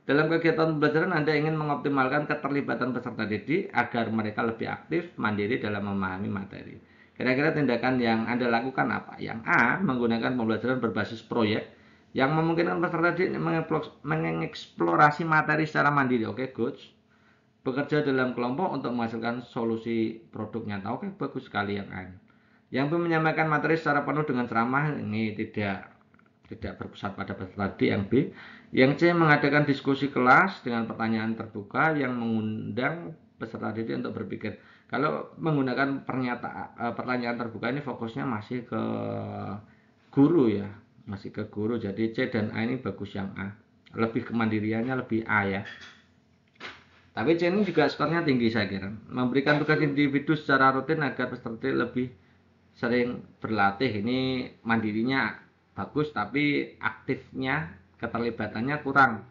Dalam kegiatan pembelajaran, Anda ingin mengoptimalkan keterlibatan peserta didik agar mereka lebih aktif, mandiri dalam memahami materi. Kira-kira tindakan yang Anda lakukan apa? Yang A, menggunakan pembelajaran berbasis proyek yang memungkinkan peserta didik mengeksplorasi materi secara mandiri. Oke, good. Bekerja dalam kelompok untuk menghasilkan solusi produk nyata. Oke, bagus sekali yang A. Yang B, menyampaikan materi secara penuh dengan ceramah. Ini tidak berpusat pada peserta didik. Yang B. Yang C, mengadakan diskusi kelas dengan pertanyaan terbuka yang mengundang peserta didik untuk berpikir. Kalau menggunakan pertanyaan terbuka ini fokusnya masih ke guru ya, masih ke guru. Jadi C dan A ini bagus yang A. Lebih kemandiriannya lebih A ya. Tapi C ini juga skornya tinggi saya kira. Memberikan tugas individu secara rutin agar peserta lebih sering berlatih. Ini mandirinya bagus tapi aktifnya keterlibatannya kurang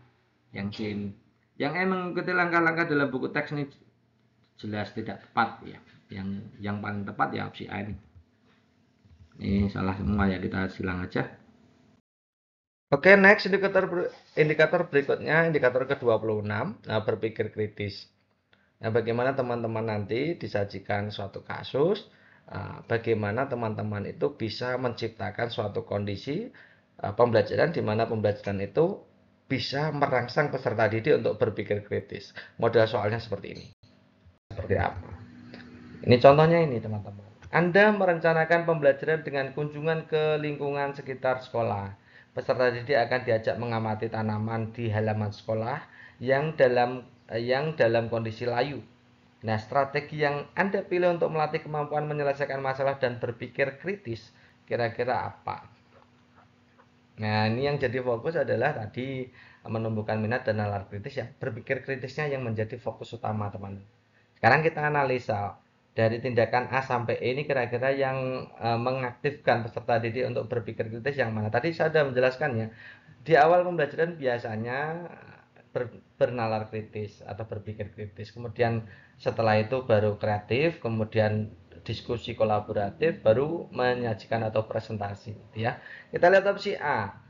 yang C ini. Yang E, mengikuti langkah-langkah dalam buku teks ini jelas tidak tepat ya. Yang paling tepat ya opsi A ini. Ini salah semua ya, kita silang aja. Oke, next indikator berikutnya, indikator ke-26, nah, berpikir kritis. Nah, bagaimana teman-teman nanti disajikan suatu kasus, bagaimana teman-teman itu bisa menciptakan suatu kondisi pembelajaran di mana pembelajaran itu bisa merangsang peserta didik untuk berpikir kritis. Model soalnya seperti ini. Seperti apa? Ini contohnya ini teman-teman. Anda merencanakan pembelajaran dengan kunjungan ke lingkungan sekitar sekolah. Peserta didik akan diajak mengamati tanaman di halaman sekolah yang dalam kondisi layu. Nah, strategi yang Anda pilih untuk melatih kemampuan menyelesaikan masalah dan berpikir kritis kira-kira apa? Nah, ini yang jadi fokus adalah tadi menumbuhkan minat dan nalar kritis ya. Berpikir kritisnya yang menjadi fokus utama, teman. Sekarang kita analisa dari tindakan A sampai E ini kira-kira yang mengaktifkan peserta didik untuk berpikir kritis yang mana. Tadi saya sudah menjelaskannya. Di awal pembelajaran biasanya bernalar kritis atau berpikir kritis. Kemudian setelah itu baru kreatif, kemudian diskusi kolaboratif, baru menyajikan atau presentasi. Ya, kita lihat opsi A.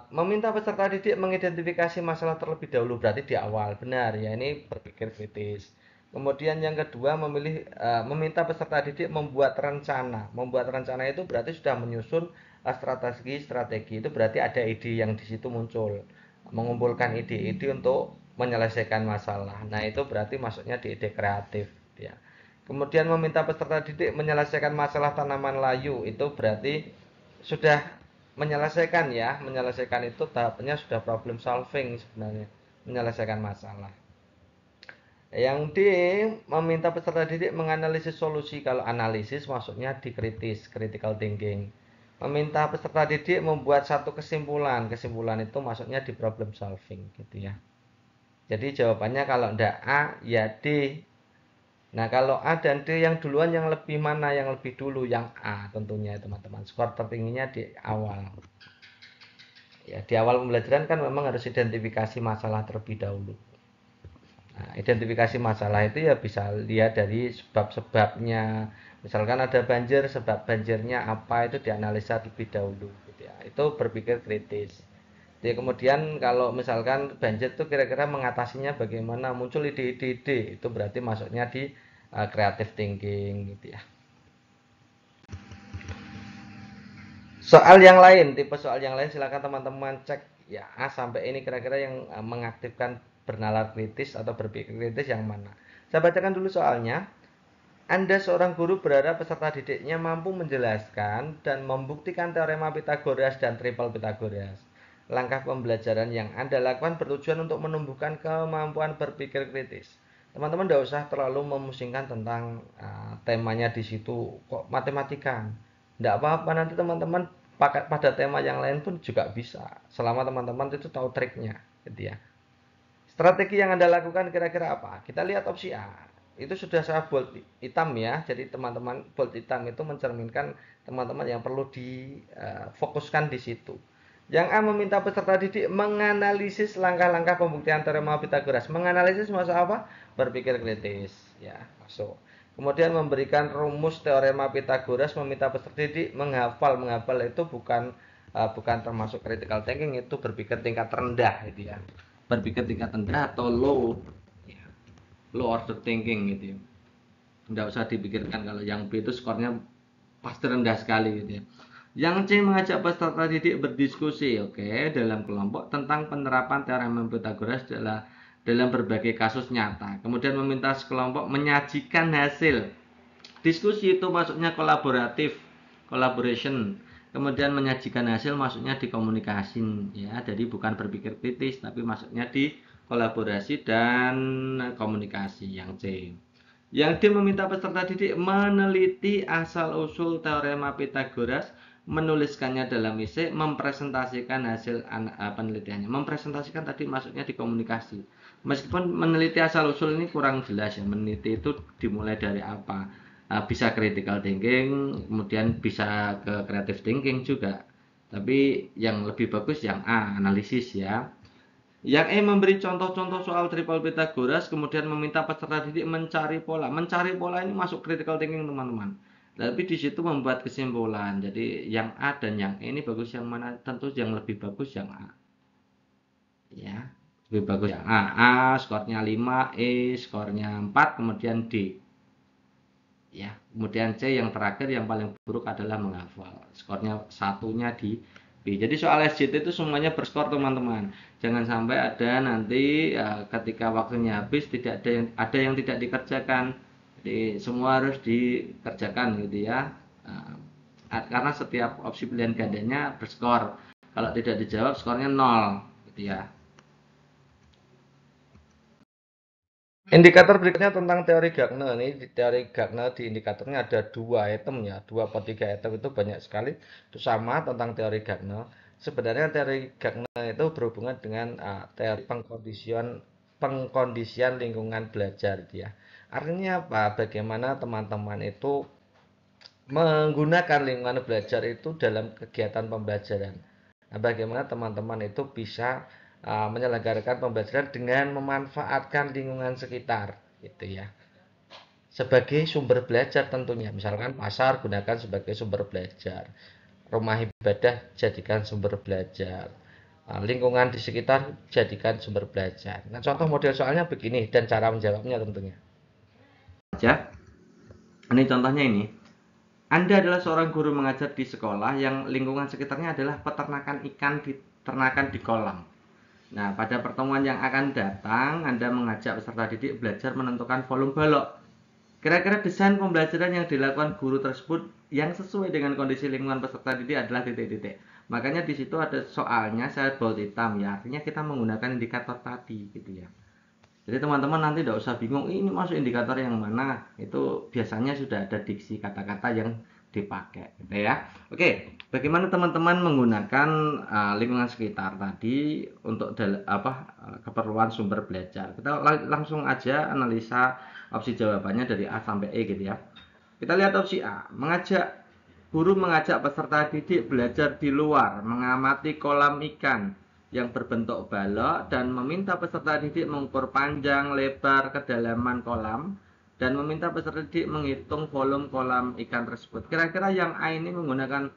Meminta peserta didik mengidentifikasi masalah terlebih dahulu, berarti di awal. Benar ya, ini berpikir kritis. Kemudian yang kedua meminta peserta didik membuat rencana. Membuat rencana itu berarti sudah menyusun strategi. Itu berarti ada ide yang di situ muncul. Mengumpulkan ide-ide untuk menyelesaikan masalah. Nah, itu berarti masuknya di ide kreatif ya. Kemudian meminta peserta didik menyelesaikan masalah tanaman layu. Itu berarti sudah menyelesaikan ya. Menyelesaikan itu tahapnya sudah problem solving sebenarnya. Menyelesaikan masalah. Yang D, meminta peserta didik menganalisis solusi. Kalau analisis maksudnya dikritis, critical thinking. Meminta peserta didik membuat satu kesimpulan. Kesimpulan itu maksudnya di problem solving gitu ya. Jadi jawabannya kalau tidak A, ya D. Nah, kalau A dan D yang duluan yang lebih mana? Yang lebih dulu yang A tentunya teman-teman. Skor tertingginya di awal. Ya, di awal pembelajaran kan memang harus identifikasi masalah terlebih dahulu. Nah, identifikasi masalah itu ya bisa lihat dari sebab-sebabnya. Misalkan ada banjir, sebab banjirnya apa itu dianalisa lebih dahulu. Gitu ya. Itu berpikir kritis. Jadi kemudian kalau misalkan banjir itu kira-kira mengatasinya bagaimana, muncul ide-ide, itu berarti masuknya di creative thinking gitu ya. Soal yang lain, tipe soal yang lain silakan teman-teman cek ya A sampai ini kira-kira yang mengaktifkan bernalar kritis atau berpikir kritis yang mana. Saya bacakan dulu soalnya. Anda seorang guru berharap peserta didiknya mampu menjelaskan dan membuktikan teorema Pythagoras dan triple Pythagoras. Langkah pembelajaran yang Anda lakukan bertujuan untuk menumbuhkan kemampuan berpikir kritis. Teman-teman tidak usah terlalu memusingkan tentang temanya di situ kok matematika. Tidak apa-apa, nanti teman-teman pakai pada tema yang lain pun juga bisa. Selama teman-teman itu tahu triknya, gitu ya. Strategi yang Anda lakukan kira-kira apa? Kita lihat opsi A. Itu sudah saya bold hitam ya. Jadi teman-teman bold hitam itu mencerminkan teman-teman yang perlu difokuskan di situ. Yang A, meminta peserta didik menganalisis langkah-langkah pembuktian teorema Pythagoras. Menganalisis maksud apa? Berpikir kritis ya, masuk. Kemudian memberikan rumus teorema Pythagoras, meminta peserta didik menghafal. Menghafal itu bukan termasuk critical thinking, itu berpikir tingkat rendah gitu ya. Berpikir tingkat rendah atau low order thinking gitu ya. Nggak usah dipikirkan kalau yang B itu skornya pasti rendah sekali gitu ya. Yang C mengajak peserta didik berdiskusi, oke, dalam kelompok tentang penerapan teorema Pythagoras dalam berbagai kasus nyata. Kemudian meminta sekelompok menyajikan hasil. Diskusi itu maksudnya kolaboratif, collaboration. Kemudian menyajikan hasil maksudnya dikomunikasi ya. Jadi bukan berpikir kritis tapi maksudnya di kolaborasi dan komunikasi yang C. Yang D meminta peserta didik meneliti asal-usul teorema Pythagoras, menuliskannya dalam esai, mempresentasikan hasil penelitiannya. Mempresentasikan tadi maksudnya di komunikasi. Meskipun meneliti asal-usul ini kurang jelas ya, meneliti itu dimulai dari apa? Bisa critical thinking, kemudian bisa ke creative thinking juga. Tapi yang lebih bagus yang A, analisis ya. Yang E memberi contoh-contoh soal triple Pythagoras, kemudian meminta peserta didik mencari pola. Mencari pola ini masuk critical thinking teman-teman. Tapi di situ membuat kesimpulan. Jadi yang A dan yang E ini bagus yang mana? Tentu yang lebih bagus yang A. Ya, lebih bagus yang A. A skornya 5, E skornya 4, kemudian D. Ya, kemudian C yang terakhir yang paling buruk adalah menghafal. Skornya satunya di B. Jadi soal SJT itu semuanya berskor teman-teman. Jangan sampai ada nanti ya, ketika waktunya habis tidak ada yang tidak dikerjakan. Jadi semua harus dikerjakan gitu ya. Karena setiap opsi pilihan gandanya berskor. Kalau tidak dijawab skornya 0 gitu ya. Indikator berikutnya tentang teori Gagne. Ini teori Gagne di indikatornya ada 2 item ya, 2 per 3 item itu banyak sekali. Itu sama tentang teori Gagne. Sebenarnya teori Gagne itu berhubungan dengan teori pengkondisian lingkungan belajar ya. Artinya apa? Bagaimana teman-teman itu menggunakan lingkungan belajar itu dalam kegiatan pembelajaran. Nah, bagaimana teman-teman itu bisa menyelenggarakan pembelajaran dengan memanfaatkan lingkungan sekitar, gitu ya. Sebagai sumber belajar tentunya, misalkan pasar gunakan sebagai sumber belajar, rumah ibadah jadikan sumber belajar, lingkungan di sekitar jadikan sumber belajar. Nah, contoh model soalnya begini dan cara menjawabnya tentunya. Ya, ini contohnya ini. Anda adalah seorang guru mengajar di sekolah yang lingkungan sekitarnya adalah peternakan ikan diternakan di kolam. Nah, pada pertemuan yang akan datang, Anda mengajak peserta didik belajar menentukan volume balok. Kira-kira desain pembelajaran yang dilakukan guru tersebut yang sesuai dengan kondisi lingkungan peserta didik adalah titik-titik. Makanya di situ ada soalnya saya bold hitam ya, artinya kita menggunakan indikator tadi gitu ya. Jadi teman-teman nanti tidak usah bingung ini masuk indikator yang mana. Itu biasanya sudah ada diksi kata-kata yang dipakai gitu ya. Oke, bagaimana teman-teman menggunakan lingkungan sekitar tadi untuk keperluan sumber belajar. Kita langsung aja analisa opsi jawabannya dari A sampai E gitu ya. Kita lihat opsi A, guru mengajak peserta didik belajar di luar, mengamati kolam ikan yang berbentuk balok dan meminta peserta didik mengukur panjang, lebar, kedalaman kolam dan meminta peserta didik menghitung volume kolam ikan tersebut. Kira-kira yang A ini menggunakan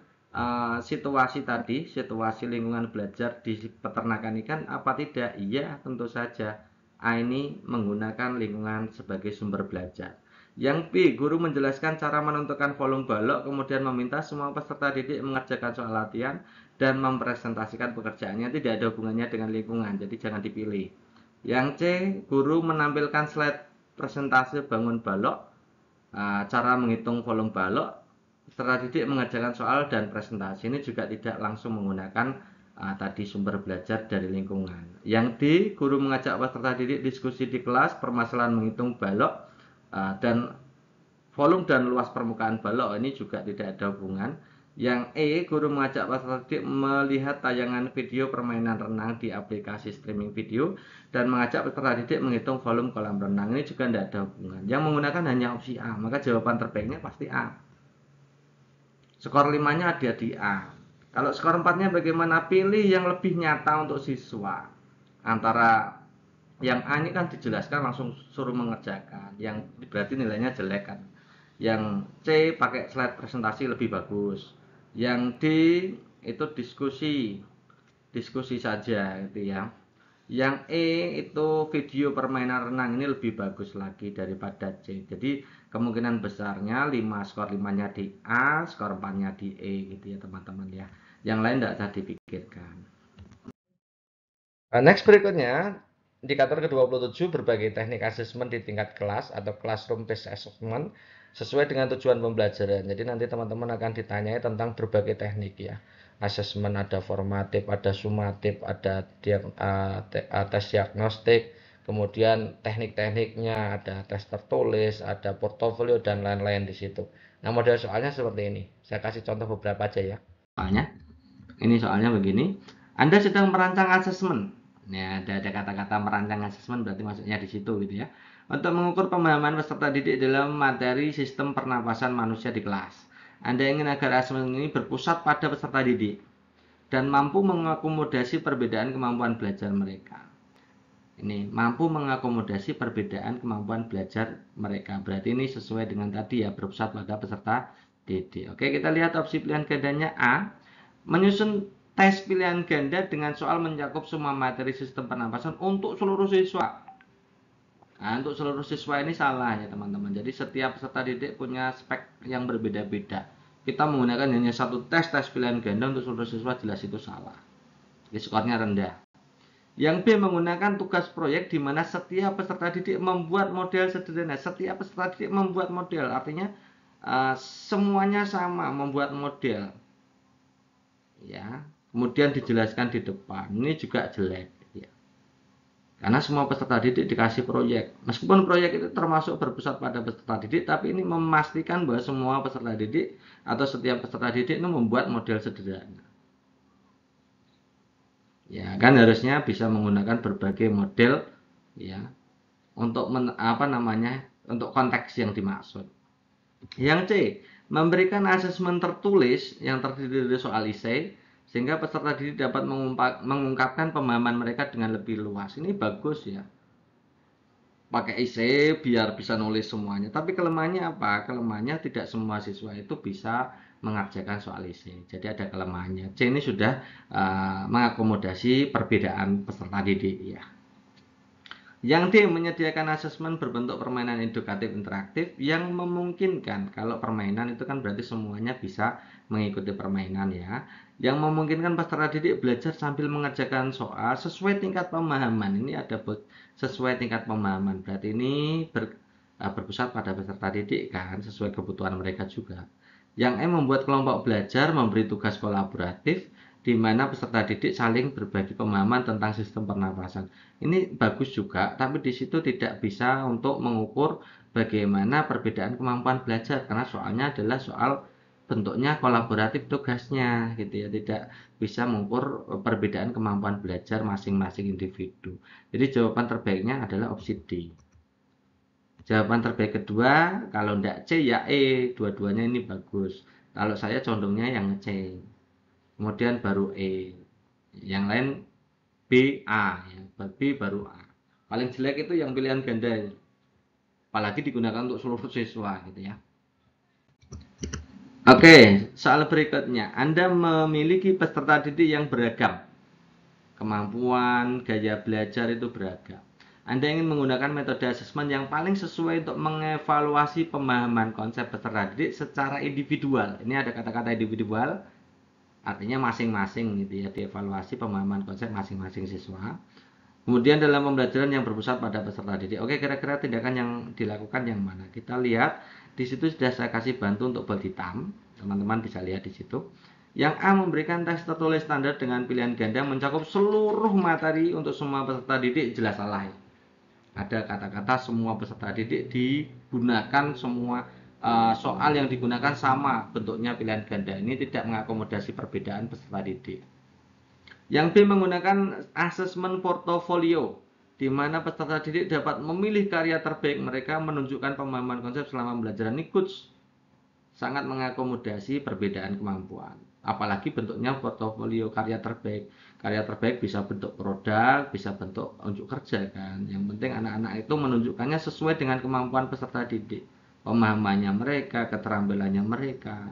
situasi tadi, situasi lingkungan belajar di peternakan ikan apa tidak? Iya, tentu saja. A ini menggunakan lingkungan sebagai sumber belajar. Yang B, guru menjelaskan cara menentukan volume balok, kemudian meminta semua peserta didik mengerjakan soal latihan dan mempresentasikan pekerjaannya. Tidak ada hubungannya dengan lingkungan, jadi jangan dipilih. Yang C, guru menampilkan slide presentasi bangun balok, cara menghitung volume balok, peserta didik mengerjakan soal dan presentasi. Ini juga tidak langsung menggunakan tadi sumber belajar dari lingkungan. Yang D, guru mengajak peserta didik diskusi di kelas permasalahan menghitung balok dan volume dan luas permukaan balok ini juga tidak ada hubungan. Yang E, guru mengajak peserta didik melihat tayangan video permainan renang di aplikasi streaming video dan mengajak peserta didik menghitung volume kolam renang. Ini juga tidak ada hubungan. Yang menggunakan hanya opsi A, maka jawaban terbaiknya pasti A. Skor 5-nya ada di A. Kalau skor 4-nya bagaimana? Pilih yang lebih nyata untuk siswa. Antara yang A ini kan dijelaskan langsung suruh mengerjakan, yang berarti nilainya jelek kan. Yang C pakai slide presentasi lebih bagus. Yang D itu diskusi saja gitu ya. Yang E itu video permainan renang, ini lebih bagus lagi daripada C. Jadi kemungkinan besarnya 5 skor 5-nya di A, skor 4-nya di E gitu ya teman-teman ya. Yang lain tidak usah dipikirkan. Next berikutnya, indikator ke-27 berbagai teknik asesmen di tingkat kelas atau classroom based assessment sesuai dengan tujuan pembelajaran. Jadi nanti teman-teman akan ditanyai tentang berbagai teknik ya. Asesmen ada formatif, ada sumatif, ada tes diagnostik, kemudian teknik-tekniknya, ada tes tertulis, ada portofolio dan lain-lain di situ. Nah, model soalnya seperti ini. Saya kasih contoh beberapa aja ya. Soalnya, ini soalnya begini. Anda sedang merancang asesmen. Ya, ada kata-kata merancang asesmen berarti maksudnya di situ gitu ya. Untuk mengukur pemahaman peserta didik dalam materi sistem pernapasan manusia di kelas. Anda ingin agar asesmen ini berpusat pada peserta didik dan mampu mengakomodasi perbedaan kemampuan belajar mereka. Ini mampu mengakomodasi perbedaan kemampuan belajar mereka. Berarti ini sesuai dengan tadi ya, berpusat pada peserta didik. Oke, kita lihat opsi pilihan gandanya A. Menyusun tes pilihan ganda dengan soal mencakup semua materi sistem pernapasan untuk seluruh siswa. Nah, untuk seluruh siswa ini salah ya teman-teman. Jadi setiap peserta didik punya spek yang berbeda-beda. Kita menggunakan hanya satu tes pilihan ganda untuk seluruh siswa, jelas itu salah. Jadi skornya rendah. Yang B menggunakan tugas proyek di mana setiap peserta didik membuat model sederhana. Setiap peserta didik membuat model, artinya semuanya sama membuat model. Ya, kemudian dijelaskan di depan. Ini juga jelek. Ya. Karena semua peserta didik dikasih proyek. Meskipun proyek itu termasuk berpusat pada peserta didik, tapi ini memastikan bahwa semua peserta didik atau setiap peserta didik itu membuat model sederhana. Ya, kan harusnya bisa menggunakan berbagai model ya untuk untuk konteks yang dimaksud. Yang C, memberikan asesmen tertulis yang terdiri dari soal esai sehingga peserta didik dapat mengungkapkan pemahaman mereka dengan lebih luas. Ini bagus ya. Pakai esai biar bisa nulis semuanya. Tapi kelemahannya apa? Kelemahannya tidak semua siswa itu bisa mengerjakan soal esai. Jadi ada kelemahannya. C ini sudah mengakomodasi perbedaan peserta didik ya. Yang D menyediakan asesmen berbentuk permainan edukatif interaktif yang memungkinkan, kalau permainan itu kan berarti semuanya bisa mengikuti permainan ya, yang memungkinkan peserta didik belajar sambil mengerjakan soal sesuai tingkat pemahaman. Ini ada sesuai tingkat pemahaman, berarti ini berpusat pada peserta didik kan, sesuai kebutuhan mereka juga. Yang E membuat kelompok belajar, memberi tugas kolaboratif di mana peserta didik saling berbagi pemahaman tentang sistem pernapasan. Ini bagus juga, tapi di situ tidak bisa untuk mengukur bagaimana perbedaan kemampuan belajar karena soalnya adalah soal bentuknya kolaboratif tugasnya gitu ya, tidak bisa mengukur perbedaan kemampuan belajar masing-masing individu. Jadi jawaban terbaiknya adalah opsi D. Jawaban terbaik kedua, kalau tidak C ya E, dua-duanya ini bagus. Kalau saya condongnya yang C. Kemudian baru E. Yang lain B, A ya. B baru A. Paling jelek itu yang pilihan ganda ya. Apalagi digunakan untuk seluruh siswa gitu ya. Oke, soal berikutnya. Anda memiliki peserta didik yang beragam. Kemampuan, gaya belajar itu beragam. Anda ingin menggunakan metode asesmen yang paling sesuai untuk mengevaluasi pemahaman konsep peserta didik secara individual. Ini ada kata-kata individual, artinya masing-masing gitu ya, dievaluasi pemahaman konsep masing-masing siswa. Kemudian dalam pembelajaran yang berpusat pada peserta didik. Oke, kira-kira tindakan yang dilakukan yang mana? Kita lihat di situ sudah saya kasih bantu untuk bold hitam. Teman-teman bisa lihat di situ. Yang A memberikan tes tertulis standar dengan pilihan ganda mencakup seluruh materi untuk semua peserta didik, jelas salah ya. Ada kata-kata semua peserta didik digunakan semua soal yang digunakan sama bentuknya pilihan ganda. Ini tidak mengakomodasi perbedaan peserta didik. Yang B menggunakan asesmen portofolio, di mana peserta didik dapat memilih karya terbaik mereka menunjukkan pemahaman konsep selama pembelajaran. Ini sangat mengakomodasi perbedaan kemampuan. Apalagi bentuknya portofolio karya terbaik. Karya terbaik bisa bentuk produk, bisa bentuk unjuk kerja kan. Yang penting anak-anak itu menunjukkannya sesuai dengan kemampuan peserta didik. Pemahamannya mereka, keterampilannya mereka.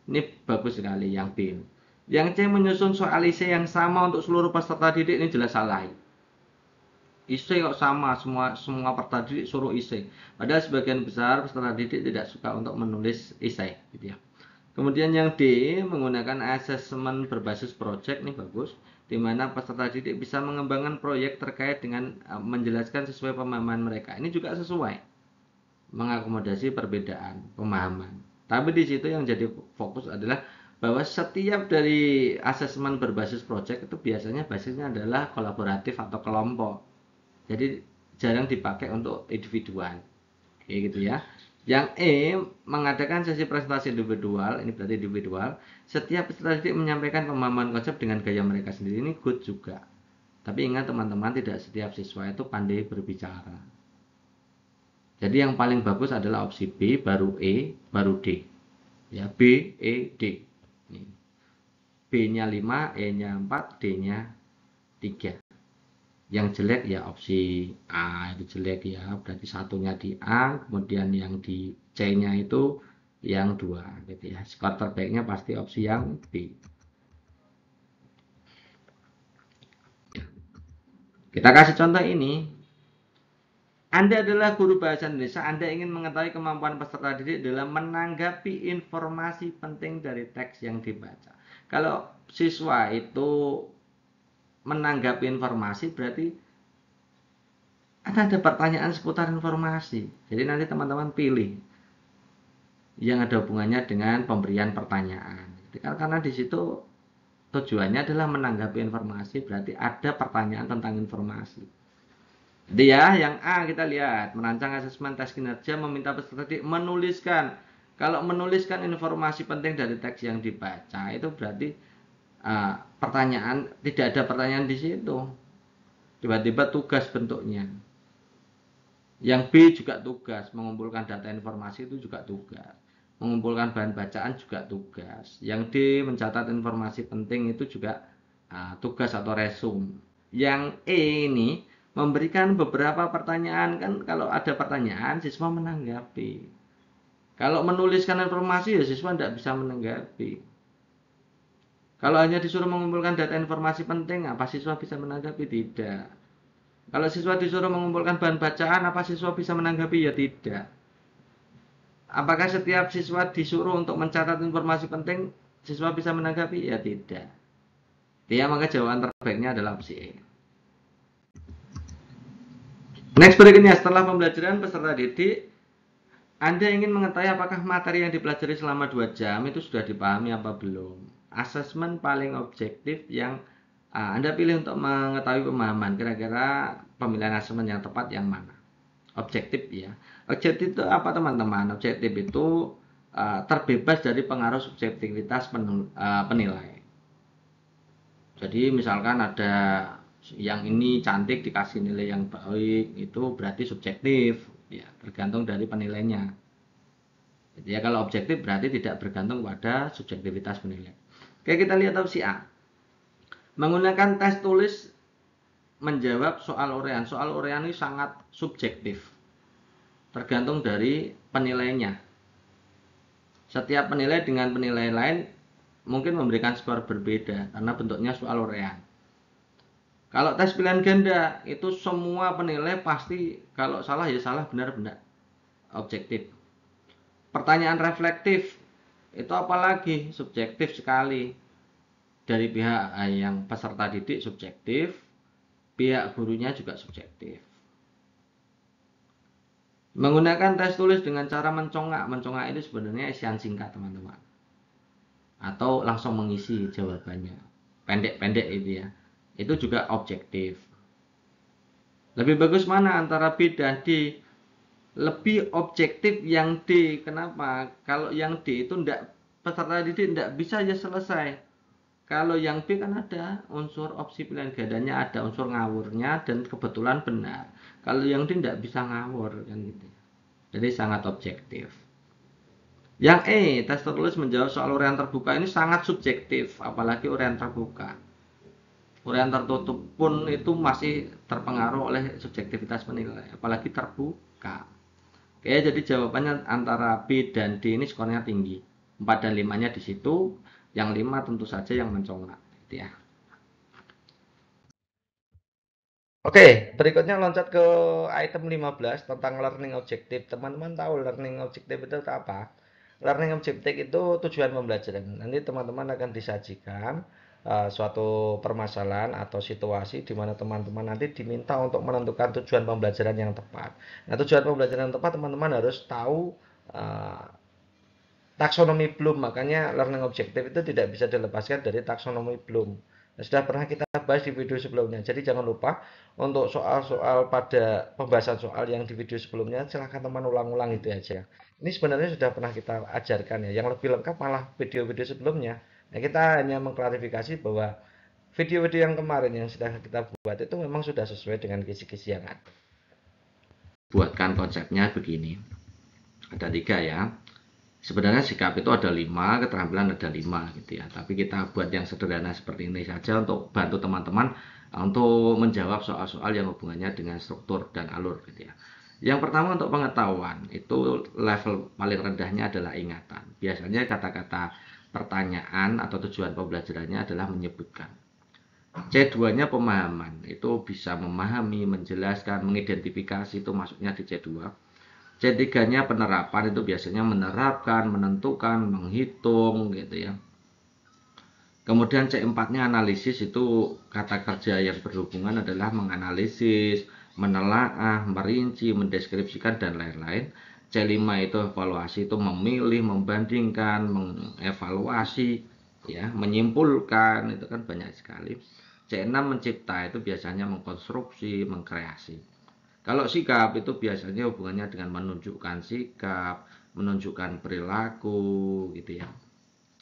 Ini bagus sekali yang B. Yang C menyusun soal esai yang sama untuk seluruh peserta didik, ini jelas salah. IC kok sama, semua peserta didik suruh IC. Padahal sebagian besar peserta didik tidak suka untuk menulis IC, gitu ya. Kemudian yang D, menggunakan asesmen berbasis project, nih bagus, di mana peserta didik bisa mengembangkan proyek terkait dengan menjelaskan sesuai pemahaman mereka. Ini juga sesuai, mengakomodasi perbedaan pemahaman. Tapi di situ yang jadi fokus adalah bahwa setiap dari asesmen berbasis project itu biasanya basisnya adalah kolaboratif atau kelompok. Jadi jarang dipakai untuk individual. Kayak gitu ya. Yang E, mengadakan sesi presentasi individual, ini berarti individual. Setiap peserta didik menyampaikan pemahaman konsep dengan gaya mereka sendiri, ini good juga. Tapi ingat teman-teman, tidak setiap siswa itu pandai berbicara. Jadi yang paling bagus adalah opsi B, baru E, baru D. Ya, B, E, D. B-nya 5, E-nya 4, D-nya 3. Yang jelek ya opsi A, itu jelek ya, berarti satunya di A, kemudian yang di C-nya itu yang 2, gitu ya. Skor terbaiknya pasti opsi yang B. Kita kasih contoh ini. Anda adalah guru bahasa Indonesia, Anda ingin mengetahui kemampuan peserta didik dalam menanggapi informasi penting dari teks yang dibaca. Kalau siswa itu menanggapi informasi, berarti ada pertanyaan seputar informasi. Jadi nanti teman-teman pilih yang ada hubungannya dengan pemberian pertanyaan. Karena di situ tujuannya adalah menanggapi informasi, berarti ada pertanyaan tentang informasi. Jadi ya, yang A kita lihat, merancang asesmen tes kinerja, meminta peserta didik menuliskan. Kalau menuliskan informasi penting dari teks yang dibaca, itu berarti pertanyaan, tidak ada pertanyaan di situ. Tiba-tiba tugas bentuknya. Yang B juga tugas, mengumpulkan data informasi itu juga tugas. Mengumpulkan bahan bacaan juga tugas. Yang D, mencatat informasi penting itu juga tugas atau resume. Yang E ini memberikan beberapa pertanyaan, kan kalau ada pertanyaan siswa menanggapi. Kalau menuliskan informasi ya siswa tidak bisa menanggapi. Kalau hanya disuruh mengumpulkan data informasi penting, apa siswa bisa menanggapi? Tidak. Kalau siswa disuruh mengumpulkan bahan bacaan, apa siswa bisa menanggapi? Ya tidak. Apakah setiap siswa disuruh untuk mencatat informasi penting, siswa bisa menanggapi? Ya tidak. Ya, maka jawaban terbaiknya adalah opsi E. Next berikutnya, setelah pembelajaran peserta didik, Anda ingin mengetahui apakah materi yang dipelajari selama 2 jam itu sudah dipahami apa belum. Asesmen paling objektif yang Anda pilih untuk mengetahui pemahaman. Kira-kira pemilihan asesmen yang tepat yang mana? Objektif ya. Objektif itu apa teman-teman? Objektif itu terbebas dari pengaruh subjektivitas penilai. Jadi misalkan ada yang ini cantik dikasih nilai yang baik, itu berarti subjektif ya, tergantung dari penilainya. Jadi ya kalau objektif berarti tidak bergantung pada subjektivitas penilai. Oke, kita lihat opsi A. Menggunakan tes tulis menjawab soal urean. Soal urean ini sangat subjektif, tergantung dari penilainya. Setiap penilai dengan penilai lain mungkin memberikan skor berbeda karena bentuknya soal urean. Kalau tes pilihan ganda itu semua penilai pasti kalau salah ya salah, benar-benar objektif. Pertanyaan reflektif itu apalagi subjektif sekali. Dari pihak yang peserta didik subjektif, pihak gurunya juga subjektif. Menggunakan tes tulis dengan cara mencongak. Mencongak itu sebenarnya isian singkat teman-teman. Atau langsung mengisi jawabannya. Pendek-pendek itu ya. Itu juga objektif. Lebih bagus mana antara B dan D? Lebih objektif yang D. Kenapa? Kalau yang D itu peserta didik tidak bisa ya selesai. Kalau yang B kan ada unsur opsi pilihan gandanya, ada unsur ngawurnya dan kebetulan benar. Kalau yang D tidak bisa ngawur kan gitu. Jadi sangat objektif. Yang E, tes tertulis menjawab soal urean terbuka ini sangat subjektif, apalagi urean terbuka. Urean tertutup pun itu masih terpengaruh oleh subjektivitas penilai, apalagi terbuka. Oke, jadi jawabannya antara B dan D ini skornya tinggi. 4 dan 5-nya di situ, yang 5 tentu saja yang mencongak, gitu ya. Oke, berikutnya loncat ke item 15 tentang learning objective. Teman-teman tahu learning objective itu apa? Learning objective itu tujuan pembelajaran. Nanti teman-teman akan disajikan suatu permasalahan atau situasi di mana teman-teman nanti diminta untuk menentukan tujuan pembelajaran yang tepat. Nah, tujuan pembelajaran yang tepat teman-teman harus tahu uh, taksonomi Bloom. Makanya learning objective itu tidak bisa dilepaskan dari taksonomi Bloom. Nah, sudah pernah kita bahas di video sebelumnya. Jadi jangan lupa untuk soal-soal pada pembahasan soal yang di video sebelumnya, silahkan teman ulang-ulang itu aja. Ini sebenarnya sudah pernah kita ajarkan ya. Yang lebih lengkap malah video-video sebelumnya. Nah, kita hanya mengklarifikasi bahwa video-video yang kemarin yang sudah kita buat itu memang sudah sesuai dengan kisi-kisi yang ada. Buatkan konsepnya begini. Ada 3 ya. Sebenarnya sikap itu ada 5, keterampilan ada 5 gitu ya. Tapi kita buat yang sederhana seperti ini saja untuk bantu teman-teman untuk menjawab soal-soal yang hubungannya dengan struktur dan alur gitu ya. Yang pertama untuk pengetahuan, itu level paling rendahnya adalah ingatan. Biasanya kata-kata pertanyaan atau tujuan pembelajarannya adalah menyebutkan. C2-nya pemahaman, itu bisa memahami, menjelaskan, mengidentifikasi, itu masuknya di C2. C3-nya penerapan, itu biasanya menerapkan, menentukan, menghitung gitu ya. Kemudian C4-nya analisis, itu kata kerja yang berhubungan adalah menganalisis, menelaah, merinci, mendeskripsikan dan lain-lain. C5 itu evaluasi, itu memilih, membandingkan, mengevaluasi ya, menyimpulkan, itu kan banyak sekali. C6 mencipta, itu biasanya mengkonstruksi, mengkreasi. Kalau sikap itu biasanya hubungannya dengan menunjukkan sikap, menunjukkan perilaku gitu ya.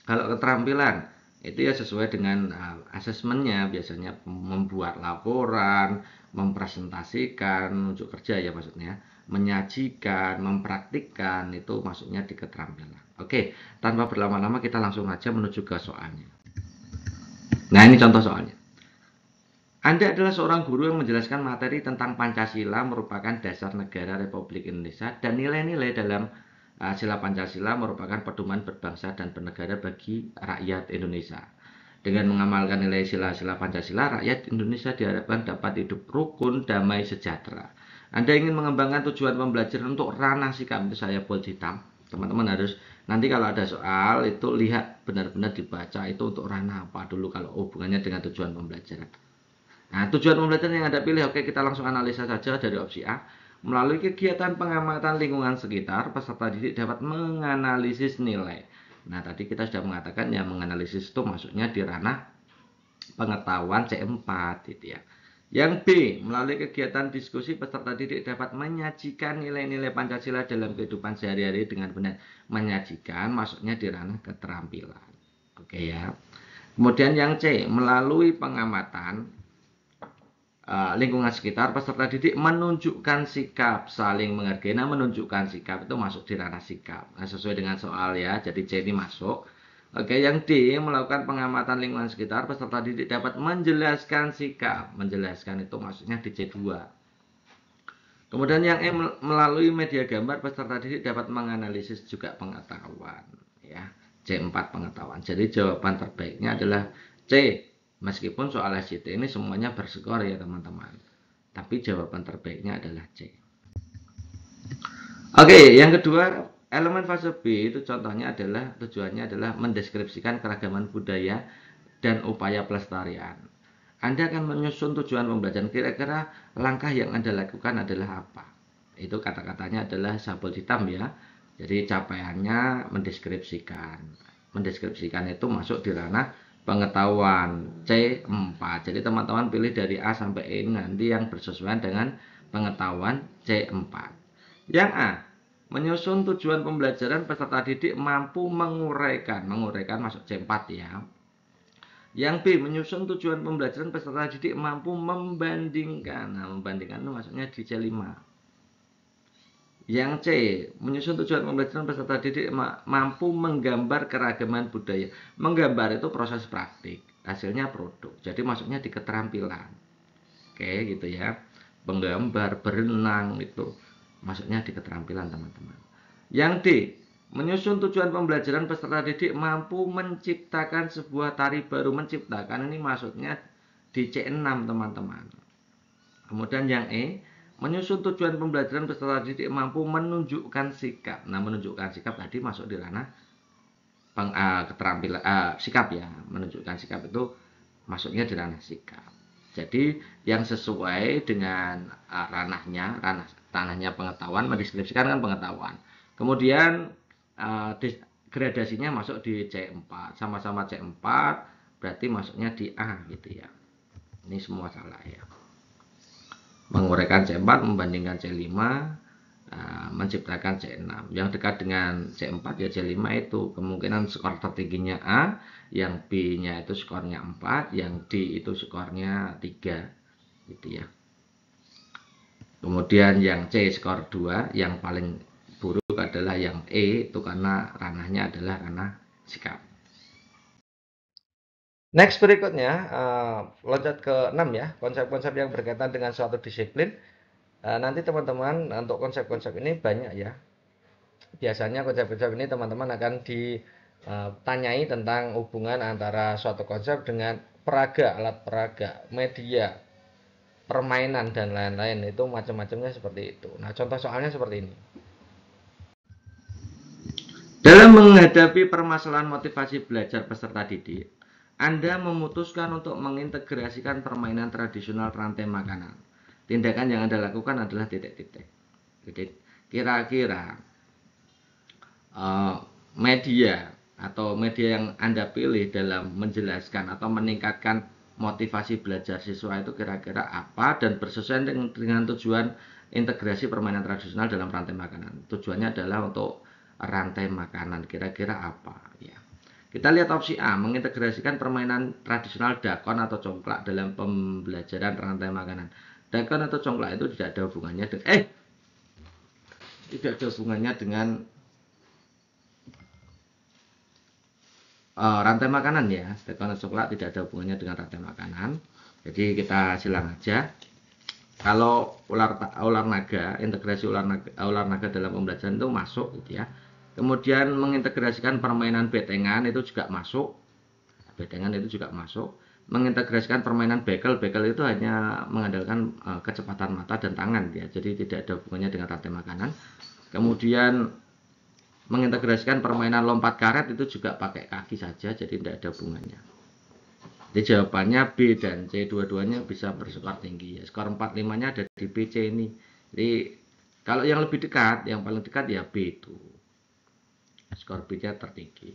Kalau keterampilan itu ya sesuai dengan asesmennya, biasanya membuat laporan, mempresentasikan unjuk kerja ya maksudnya, menyajikan, mempraktikkan, itu maksudnya di keterampilan. Oke, tanpa berlama-lama kita langsung aja menuju ke soalnya. Nah, ini contoh soalnya. Anda adalah seorang guru yang menjelaskan materi tentang Pancasila merupakan dasar negara Republik Indonesia dan nilai-nilai dalam sila Pancasila merupakan pedoman berbangsa dan bernegara bagi rakyat Indonesia. Dengan mengamalkan nilai sila-sila Pancasila, rakyat Indonesia diharapkan dapat hidup rukun, damai, sejahtera. Anda ingin mengembangkan tujuan pembelajaran untuk ranah sikap, itu saya bold hitam. Teman-teman harus nanti kalau ada soal itu lihat benar-benar dibaca itu untuk ranah apa dulu kalau hubungannya dengan tujuan pembelajaran. Nah, tujuan pembelajaran yang Anda pilih, oke kita langsung analisa saja dari opsi A. Melalui kegiatan pengamatan lingkungan sekitar, peserta didik dapat menganalisis nilai. Nah, tadi kita sudah mengatakan ya menganalisis itu masuknya di ranah pengetahuan C4 gitu ya. Yang B, melalui kegiatan diskusi peserta didik dapat menyajikan nilai-nilai Pancasila dalam kehidupan sehari-hari dengan benar. Menyajikan masuknya di ranah keterampilan. Oke ya. Kemudian yang C, melalui pengamatan lingkungan sekitar, peserta didik menunjukkan sikap saling menghargai. Nah, menunjukkan sikap itu masuk di ranah sikap. Nah, sesuai dengan soal ya, jadi C ini masuk. Oke, yang D, melakukan pengamatan lingkungan sekitar, peserta didik dapat menjelaskan sikap. Menjelaskan itu maksudnya di C2. Kemudian yang E, melalui media gambar, peserta didik dapat menganalisis juga pengetahuan. Ya, C4 pengetahuan. Jadi jawaban terbaiknya adalah C. Meskipun soal SJT ini semuanya berskor ya teman-teman. Tapi jawaban terbaiknya adalah C. Oke, yang kedua, elemen fase B itu contohnya adalah tujuannya adalah mendeskripsikan keragaman budaya dan upaya pelestarian. Anda akan menyusun tujuan pembelajaran. Kira-kira langkah yang Anda lakukan adalah apa? Itu kata-katanya adalah sabol hitam ya. Jadi capaiannya mendeskripsikan. Mendeskripsikan itu masuk di ranah pengetahuan C4. Jadi teman-teman pilih dari A sampai E nanti yang bersesuaian dengan pengetahuan C4. Yang A, menyusun tujuan pembelajaran peserta didik mampu menguraikan. Menguraikan masuk C4 ya. Yang B, menyusun tujuan pembelajaran peserta didik mampu membandingkan. Nah, membandingkan itu maksudnya di C5. Yang C, menyusun tujuan pembelajaran peserta didik mampu menggambar keragaman budaya. Menggambar itu proses praktik, hasilnya produk. Jadi maksudnya di keterampilan. Oke, gitu ya. Menggambar, berenang itu maksudnya di keterampilan teman-teman. Yang D, menyusun tujuan pembelajaran peserta didik mampu menciptakan sebuah tari baru. Menciptakan ini maksudnya di C6 teman-teman. Kemudian yang E, menyusun tujuan pembelajaran peserta didik mampu menunjukkan sikap. Nah, menunjukkan sikap tadi masuk di ranah keterampilan sikap ya. Menunjukkan sikap itu masuknya di ranah sikap. Jadi yang sesuai dengan ranahnya pengetahuan, mendeskripsikan kan pengetahuan. Kemudian gradasinya masuk di C4, sama-sama C4, berarti masuknya di A gitu ya. Ini semua salah ya. Menguraikan C4 membandingkan C5, menciptakan C6. Yang dekat dengan C4 ya C5 itu kemungkinan skor tertingginya A, yang B-nya itu skornya 4, yang D itu skornya 3 gitu ya. Kemudian yang C skor 2, yang paling buruk adalah yang E itu karena ranahnya adalah ranah sikap. Next berikutnya, loncat ke 6 ya, konsep-konsep yang berkaitan dengan suatu disiplin. Nanti teman-teman untuk konsep-konsep ini banyak ya. Biasanya konsep-konsep ini teman-teman akan ditanyai tentang hubungan antara suatu konsep dengan peraga, alat peraga, media, permainan, dan lain-lain. Itu macam-macamnya seperti itu. Nah, contoh soalnya seperti ini. Dalam menghadapi permasalahan motivasi belajar peserta didik, Anda memutuskan untuk mengintegrasikan permainan tradisional rantai makanan. Tindakan yang Anda lakukan adalah titik-titik. Jadi, kira-kira media atau media yang Anda pilih dalam menjelaskan atau meningkatkan motivasi belajar siswa itu kira-kira apa dan bersesuaian dengan tujuan integrasi permainan tradisional dalam rantai makanan. Tujuannya adalah untuk rantai makanan, kira-kira apa ya. Kita lihat opsi A, mengintegrasikan permainan tradisional dakon atau congklak dalam pembelajaran rantai makanan. Dakon atau congklak itu tidak ada hubungannya dengan rantai makanan ya. Dakon atau congklak tidak ada hubungannya dengan rantai makanan. Jadi kita silang aja. Kalau ular naga, integrasi ular naga dalam pembelajaran itu masuk gitu ya. Kemudian mengintegrasikan permainan betengan itu juga masuk. Betengan itu juga masuk. Mengintegrasikan permainan bekel itu hanya mengandalkan kecepatan mata dan tangan ya. Jadi tidak ada hubungannya dengan rantai makanan. Kemudian mengintegrasikan permainan lompat karet itu juga pakai kaki saja, jadi tidak ada hubungannya. Jadi jawabannya B dan C, dua-duanya bisa berskor tinggi. Skor 45-nya ada di B, C ini. Jadi kalau yang lebih dekat, yang paling dekat ya B itu. Skor B-nya tertinggi.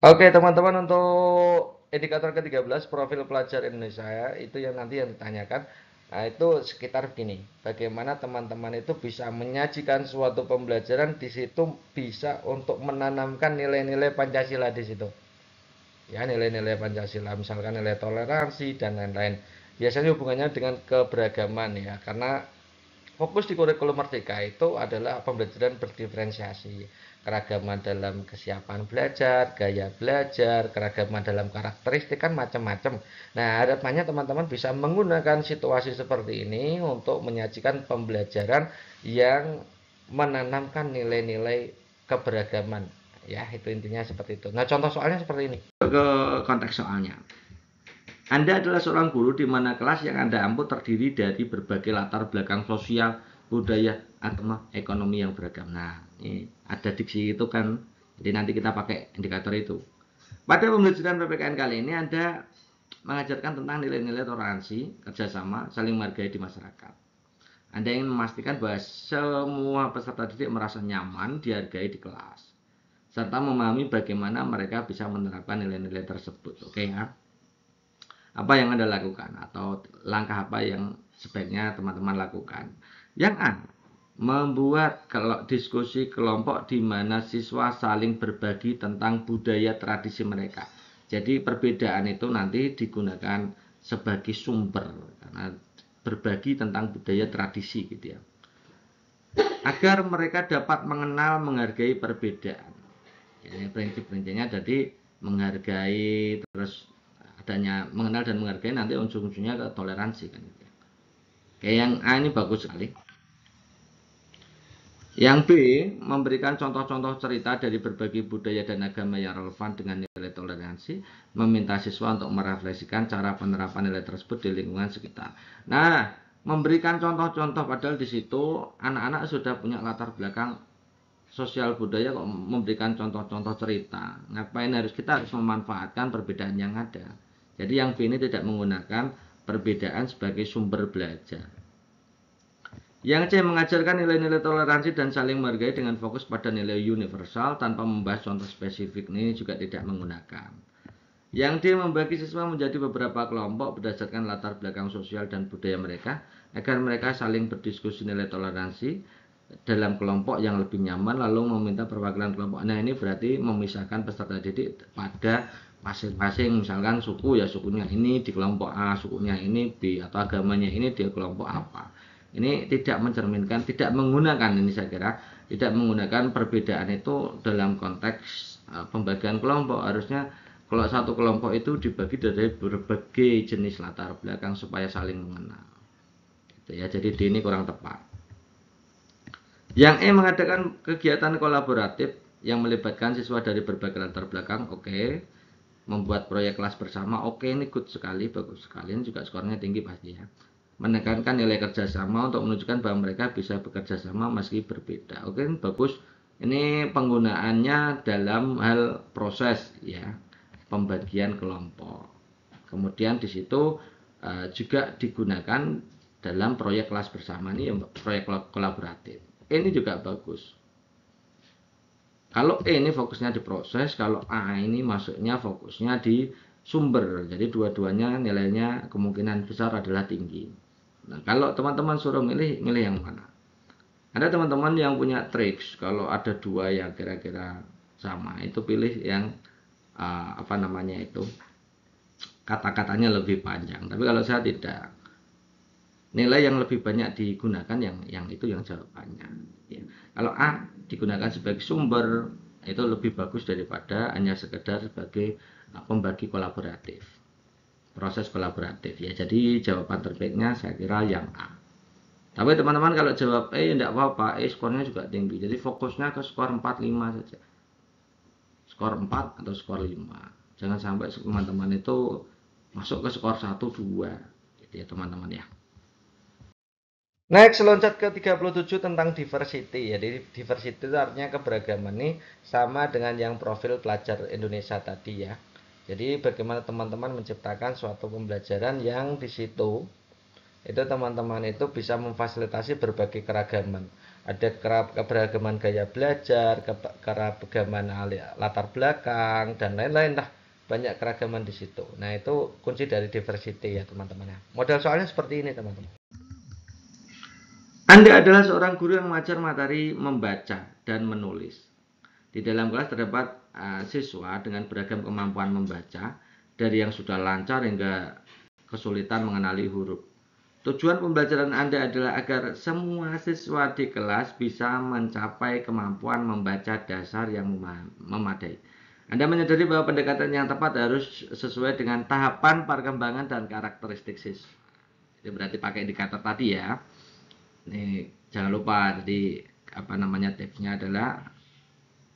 Oke teman-teman, untuk indikator ke-13 profil pelajar Indonesia itu yang nanti yang ditanyakan. Nah itu sekitar begini, bagaimana teman-teman itu bisa menyajikan suatu pembelajaran di situ bisa untuk menanamkan nilai-nilai Pancasila di situ. Ya, nilai-nilai Pancasila, misalkan nilai toleransi dan lain-lain. Biasanya hubungannya dengan keberagaman ya, karena fokus di kurikulum Merdeka itu adalah pembelajaran berdiferensiasi, keragaman dalam kesiapan belajar, gaya belajar, keragaman dalam karakteristik kan macam-macam. Nah, harapannya teman-teman bisa menggunakan situasi seperti ini untuk menyajikan pembelajaran yang menanamkan nilai-nilai keberagaman. Ya, itu intinya seperti itu. Nah, contoh soalnya seperti ini. Ke konteks soalnya. Anda adalah seorang guru di mana kelas yang Anda ampu terdiri dari berbagai latar belakang sosial, budaya, agama, ekonomi yang beragam. Nah, ini ada diksi itu kan. Jadi nanti kita pakai indikator itu. Pada pembelajaran PPKN kali ini Anda mengajarkan tentang nilai-nilai toleransi, kerjasama, saling menghargai di masyarakat. Anda ingin memastikan bahwa semua peserta didik merasa nyaman dihargai di kelas, serta memahami bagaimana mereka bisa menerapkan nilai-nilai tersebut. Oke ya. Apa yang Anda lakukan atau langkah apa yang sebaiknya teman-teman lakukan? Yang A, membuat diskusi kelompok di mana siswa saling berbagi tentang budaya tradisi mereka. Jadi perbedaan itu nanti digunakan sebagai sumber karena berbagi tentang budaya tradisi gitu ya. Agar mereka dapat mengenal menghargai perbedaan. Jadi prinsip-prinsipnya jadi menghargai, terus adanya mengenal dan menghargai, nanti ujung-ujungnya ke toleransi kan. Kayak yang A ini bagus sekali. Yang B, memberikan contoh-contoh cerita dari berbagai budaya dan agama yang relevan dengan nilai toleransi, meminta siswa untuk merefleksikan cara penerapan nilai tersebut di lingkungan sekitar. Nah, memberikan contoh-contoh padahal di situ anak-anak sudah punya latar belakang sosial budaya kok memberikan contoh-contoh cerita. Ngapain kita harus memanfaatkan perbedaan yang ada. Jadi yang B ini tidak menggunakan perbedaan sebagai sumber belajar. Yang C mengajarkan nilai-nilai toleransi dan saling menghargai dengan fokus pada nilai universal tanpa membahas contoh spesifik, ini juga tidak menggunakan. Yang D membagi siswa menjadi beberapa kelompok berdasarkan latar belakang sosial dan budaya mereka agar mereka saling berdiskusi nilai toleransi dalam kelompok yang lebih nyaman, lalu meminta perwakilan kelompok. Nah, ini berarti memisahkan peserta didik pada masing-masing, misalkan suku ya sukunya ini di kelompok A, sukunya ini B, atau agamanya ini di kelompok apa. Ini tidak mencerminkan, tidak menggunakan, ini saya kira tidak menggunakan perbedaan itu dalam konteks pembagian kelompok. Harusnya kalau satu kelompok itu dibagi dari berbagai jenis latar belakang supaya saling mengenal. Gitu ya, jadi ini kurang tepat. Yang E mengadakan kegiatan kolaboratif yang melibatkan siswa dari berbagai latar belakang, oke. Membuat proyek kelas bersama, oke, ini good sekali, bagus sekali, ini juga skornya tinggi pasti ya. Menekankan nilai kerjasama untuk menunjukkan bahwa mereka bisa bekerja sama meski berbeda. Oke, bagus. Ini penggunaannya dalam hal proses ya, pembagian kelompok. Kemudian di situ juga digunakan dalam proyek kelas bersama, ini proyek kolaboratif. Ini juga bagus. Kalau E ini fokusnya di proses, kalau A ini masuknya fokusnya di sumber. Jadi dua-duanya nilainya kemungkinan besar adalah tinggi. Nah, kalau teman-teman suruh milih yang mana? Ada teman-teman yang punya triks, kalau ada dua yang kira-kira sama, itu pilih yang apa namanya itu, kata-katanya lebih panjang. Tapi kalau saya tidak, nilai yang lebih banyak digunakan yang itu yang jawabannya. Ya. Kalau A digunakan sebagai sumber, itu lebih bagus daripada hanya sekedar sebagai pembagi kolaboratif. Proses kolaboratif ya. Jadi jawaban terbaiknya saya kira yang A. Tapi teman-teman kalau jawab E tidak apa-apa, E skornya juga tinggi. Jadi fokusnya ke skor 4-5 saja. Skor 4 atau skor 5. Jangan sampai teman-teman itu masuk ke skor 1-2 gitu ya teman-teman ya. Next, loncat ke 37 tentang diversity. Jadi diversity itu artinya keberagaman nih, sama dengan yang profil pelajar Indonesia tadi ya. Jadi bagaimana teman-teman menciptakan suatu pembelajaran yang di situ itu teman-teman itu bisa memfasilitasi berbagai keragaman. Ada keberagaman gaya belajar, keberagaman latar belakang dan lain-lain lah. Banyak keragaman di situ. Nah, itu kunci dari diversity ya teman-teman ya. Model soalnya seperti ini teman-teman. Anda adalah seorang guru yang mengajar materi membaca dan menulis. Di dalam kelas terdapat siswa dengan beragam kemampuan membaca, dari yang sudah lancar hingga kesulitan mengenali huruf. Tujuan pembelajaran Anda adalah agar semua siswa di kelas bisa mencapai kemampuan membaca dasar yang memadai. Anda menyadari bahwa pendekatan yang tepat harus sesuai dengan tahapan perkembangan dan karakteristik siswa. Itu berarti pakai indikator tadi ya. Nih, jangan lupa tadi apa namanya tipsnya adalah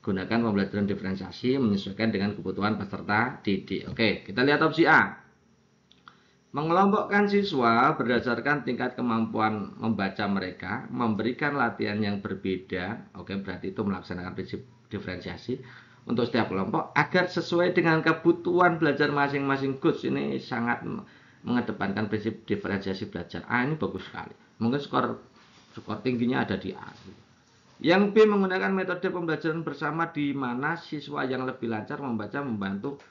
gunakan pembelajaran diferensiasi menyesuaikan dengan kebutuhan peserta didik. Oke, kita lihat opsi A. Mengelompokkan siswa berdasarkan tingkat kemampuan membaca mereka, memberikan latihan yang berbeda. Oke, berarti itu melaksanakan prinsip diferensiasi untuk setiap kelompok agar sesuai dengan kebutuhan belajar masing-masing. Coach ini sangat mengedepankan prinsip diferensiasi belajar. A ini bagus sekali. Mungkin skor tingginya ada di A. Yang B menggunakan metode pembelajaran bersama di mana siswa yang lebih lancar membaca membantu.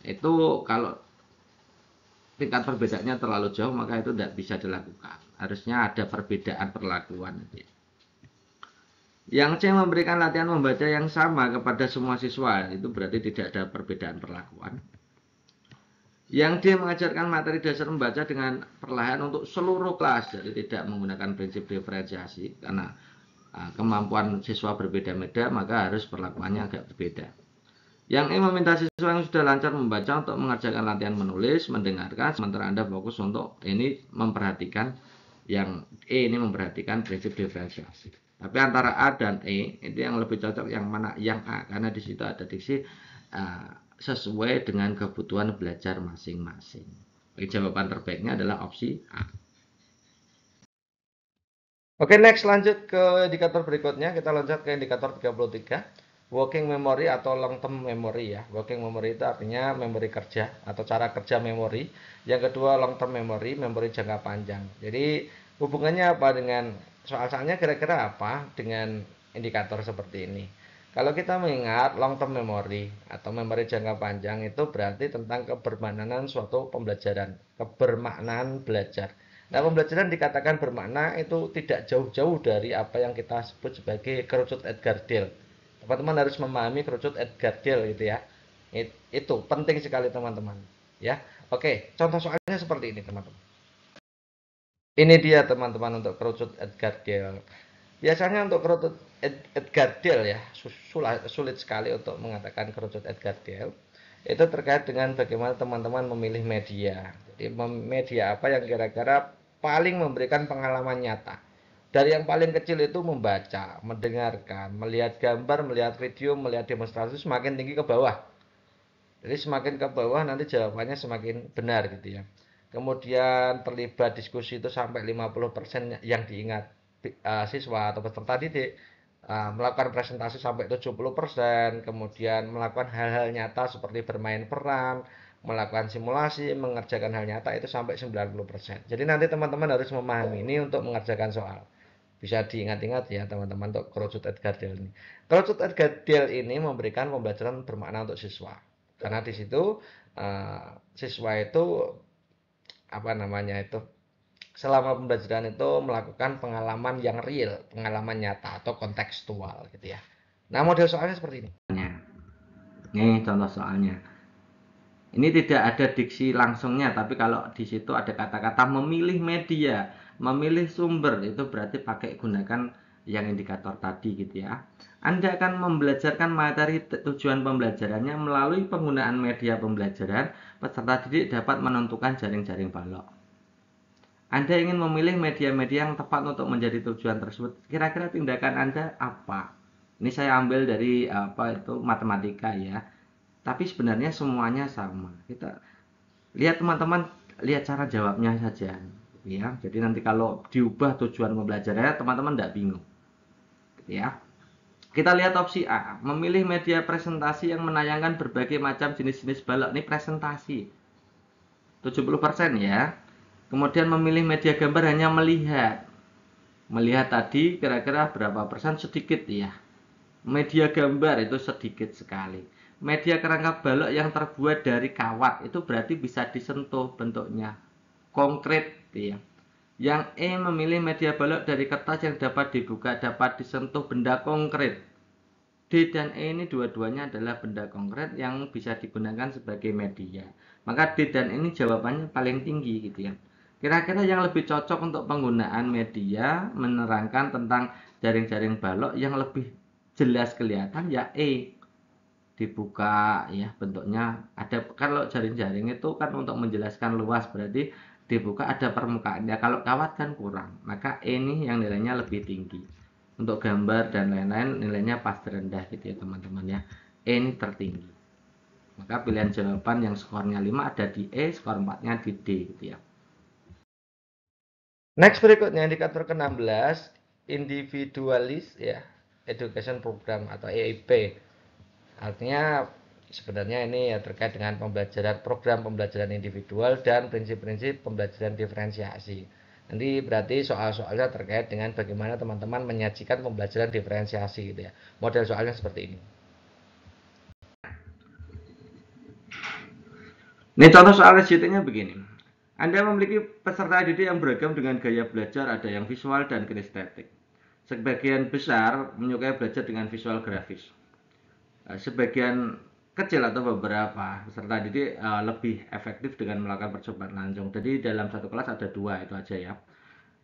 Itu kalau tingkat perbedaannya terlalu jauh maka itu tidak bisa dilakukan. Harusnya ada perbedaan perlakuan. Yang C memberikan latihan membaca yang sama kepada semua siswa, itu berarti tidak ada perbedaan perlakuan. Yang D mengajarkan materi dasar membaca dengan perlahan untuk seluruh kelas, jadi tidak menggunakan prinsip diferensiasi karena kemampuan siswa berbeda-beda maka harus perlakuannya agak berbeda. Yang E meminta siswa yang sudah lancar membaca untuk mengerjakan latihan menulis, mendengarkan, sementara Anda fokus untuk ini memperhatikan yang E ini memperhatikan prinsip diferensiasi. Tapi antara A dan E itu yang lebih cocok yang mana? Yang A, karena di situ ada diksi sesuai dengan kebutuhan belajar masing-masing. Jawaban terbaiknya adalah opsi A. Oke, next lanjut ke indikator berikutnya. Kita loncat ke indikator 33. Working memory atau long term memory ya. Working memory itu artinya memori kerja atau cara kerja memori. Yang kedua long term memory, memori jangka panjang. Jadi hubungannya apa dengan soal-soalnya kira-kira apa dengan indikator seperti ini? Kalau kita mengingat long term memory atau memori jangka panjang itu berarti tentang kebermaknaan suatu pembelajaran, kebermaknaan belajar. Nah, pembelajaran dikatakan bermakna itu tidak jauh-jauh dari apa yang kita sebut sebagai kerucut Edgar-Deal. Teman-teman harus memahami kerucut Edgar-Deal gitu ya. Itu penting sekali teman-teman. Ya, oke. Contoh soalnya seperti ini teman-teman. Ini dia teman-teman untuk kerucut Edgar-Deal. Biasanya untuk kerucut Edgar-Deal ya sulit sekali untuk mengatakan kerucut Edgar-Deal. Itu terkait dengan bagaimana teman-teman memilih media. Jadi media apa yang kira-kira paling memberikan pengalaman nyata. Dari yang paling kecil itu membaca, mendengarkan, melihat gambar, melihat video, melihat demonstrasi semakin tinggi ke bawah. Jadi semakin ke bawah nanti jawabannya semakin benar gitu ya. Kemudian terlibat diskusi itu sampai 50% yang diingat siswa atau peserta didik. Melakukan presentasi sampai 70%, kemudian melakukan hal-hal nyata seperti bermain peran, melakukan simulasi, mengerjakan hal nyata itu sampai 90%. Jadi nanti teman-teman harus memahami ini untuk mengerjakan soal. Bisa diingat-ingat ya teman-teman untuk kerucut Edgar-Deal ini. Kerucut Edgar-Deal ini memberikan pembelajaran bermakna untuk siswa. Karena di situ siswa itu apa namanya itu selama pembelajaran itu melakukan pengalaman yang real, pengalaman nyata atau kontekstual gitu ya. Nah, model soalnya seperti ini. Ini contoh soalnya. Ini tidak ada diksi langsungnya, tapi kalau di situ ada kata-kata memilih media, memilih sumber, itu berarti pakai gunakan yang indikator tadi gitu ya. Anda akan membelajarkan materi tujuan pembelajarannya melalui penggunaan media pembelajaran, peserta didik dapat menentukan jaring-jaring balok. Anda ingin memilih media-media yang tepat untuk menjadi tujuan tersebut. Kira-kira tindakan Anda apa? Ini saya ambil dari apa itu matematika ya. Tapi sebenarnya semuanya sama. Kita lihat teman-teman, lihat cara jawabnya saja ya. Jadi nanti kalau diubah tujuan pembelajarannya teman-teman tidak bingung. Ya. Kita lihat opsi A, memilih media presentasi yang menayangkan berbagai macam jenis-jenis balok. Ini presentasi. 70% ya. Kemudian memilih media gambar hanya melihat. Melihat tadi kira-kira berapa persen? Sedikit ya. Media gambar itu sedikit sekali. Media kerangka balok yang terbuat dari kawat itu berarti bisa disentuh bentuknya. Konkret ya. Yang E memilih media balok dari kertas yang dapat dibuka, dapat disentuh, benda konkret. D dan E ini dua-duanya adalah benda konkret yang bisa digunakan sebagai media. Maka D dan E ini jawabannya paling tinggi gitu ya. Kira-kira yang lebih cocok untuk penggunaan media menerangkan tentang jaring-jaring balok yang lebih jelas kelihatan ya E. Dibuka ya bentuknya ada, kalau jaring-jaring itu kan untuk menjelaskan luas berarti dibuka ada permukaannya, kalau kawat kan kurang, maka E ini yang nilainya lebih tinggi. Untuk gambar dan lain-lain nilainya pasti rendah gitu ya teman-teman ya. E ini tertinggi, maka pilihan jawaban yang skornya 5 ada di E, skor 4 nya di D gitu ya. Next berikutnya indikator ke-16 individualis ya education program atau EIP. Artinya sebenarnya ini ya terkait dengan pembelajaran program pembelajaran individual dan prinsip-prinsip pembelajaran diferensiasi. Nanti berarti soal-soalnya terkait dengan bagaimana teman-teman menyajikan pembelajaran diferensiasi gitu ya. Model soalnya seperti ini. Ini contoh soal SJT-nya begini. Anda memiliki peserta didik yang beragam dengan gaya belajar, ada yang visual dan kinestetik. Sebagian besar menyukai belajar dengan visual grafis. Sebagian kecil atau beberapa peserta didik lebih efektif dengan melakukan percobaan langsung. Jadi dalam satu kelas ada 2 itu aja ya.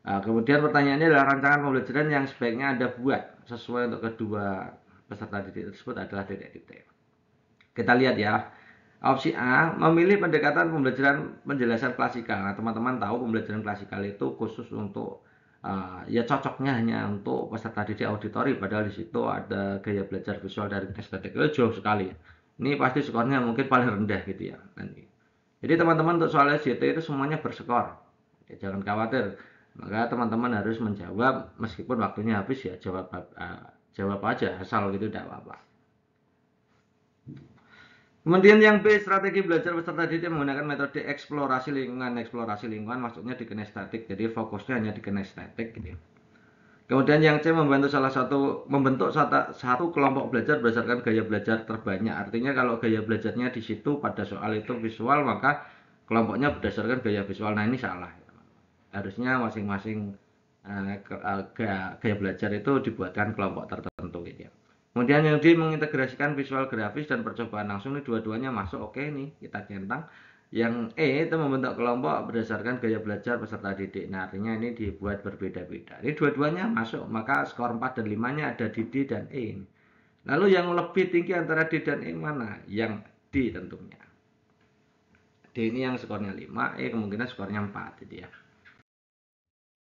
Kemudian pertanyaannya adalah rancangan pembelajaran yang sebaiknya Anda buat sesuai untuk kedua peserta didik tersebut adalah titik-titik. Kita lihat ya. Opsi A, memilih pendekatan pembelajaran penjelasan klasikal. Nah, teman-teman tahu pembelajaran klasikal itu khusus untuk ya cocoknya hanya untuk peserta didik auditori, padahal di situ ada gaya belajar visual dari estetik itu jauh sekali. Ini pasti skornya mungkin paling rendah gitu ya nanti. Jadi teman-teman untuk soal SJT itu semuanya berskor. Ya, jangan khawatir. Maka teman-teman harus menjawab meskipun waktunya habis ya jawab aja asal gitu tidak apa-apa. Kemudian yang B, strategi belajar peserta didik menggunakan metode eksplorasi lingkungan. Eksplorasi lingkungan maksudnya di kinestetik, jadi fokusnya hanya di kinestetik gitu. Kemudian yang C, membentuk satu kelompok belajar berdasarkan gaya belajar terbanyak. Artinya kalau gaya belajarnya di situ pada soal itu visual, maka kelompoknya berdasarkan gaya visual. Nah ini salah. Harusnya masing-masing gaya belajar itu dibuatkan kelompok tertentu gitu ya. Kemudian yang D, mengintegrasikan visual grafis dan percobaan langsung, ini dua-duanya masuk, oke nih kita centang. Yang E itu membentuk kelompok berdasarkan gaya belajar peserta didik. Nah artinya ini dibuat berbeda-beda. Ini dua-duanya masuk, maka skor 4 dan 5-nya ada di D dan E. Lalu yang lebih tinggi antara D dan E mana? Yang D tentunya. D ini yang skornya 5, E kemungkinan skornya 4 gitu ya.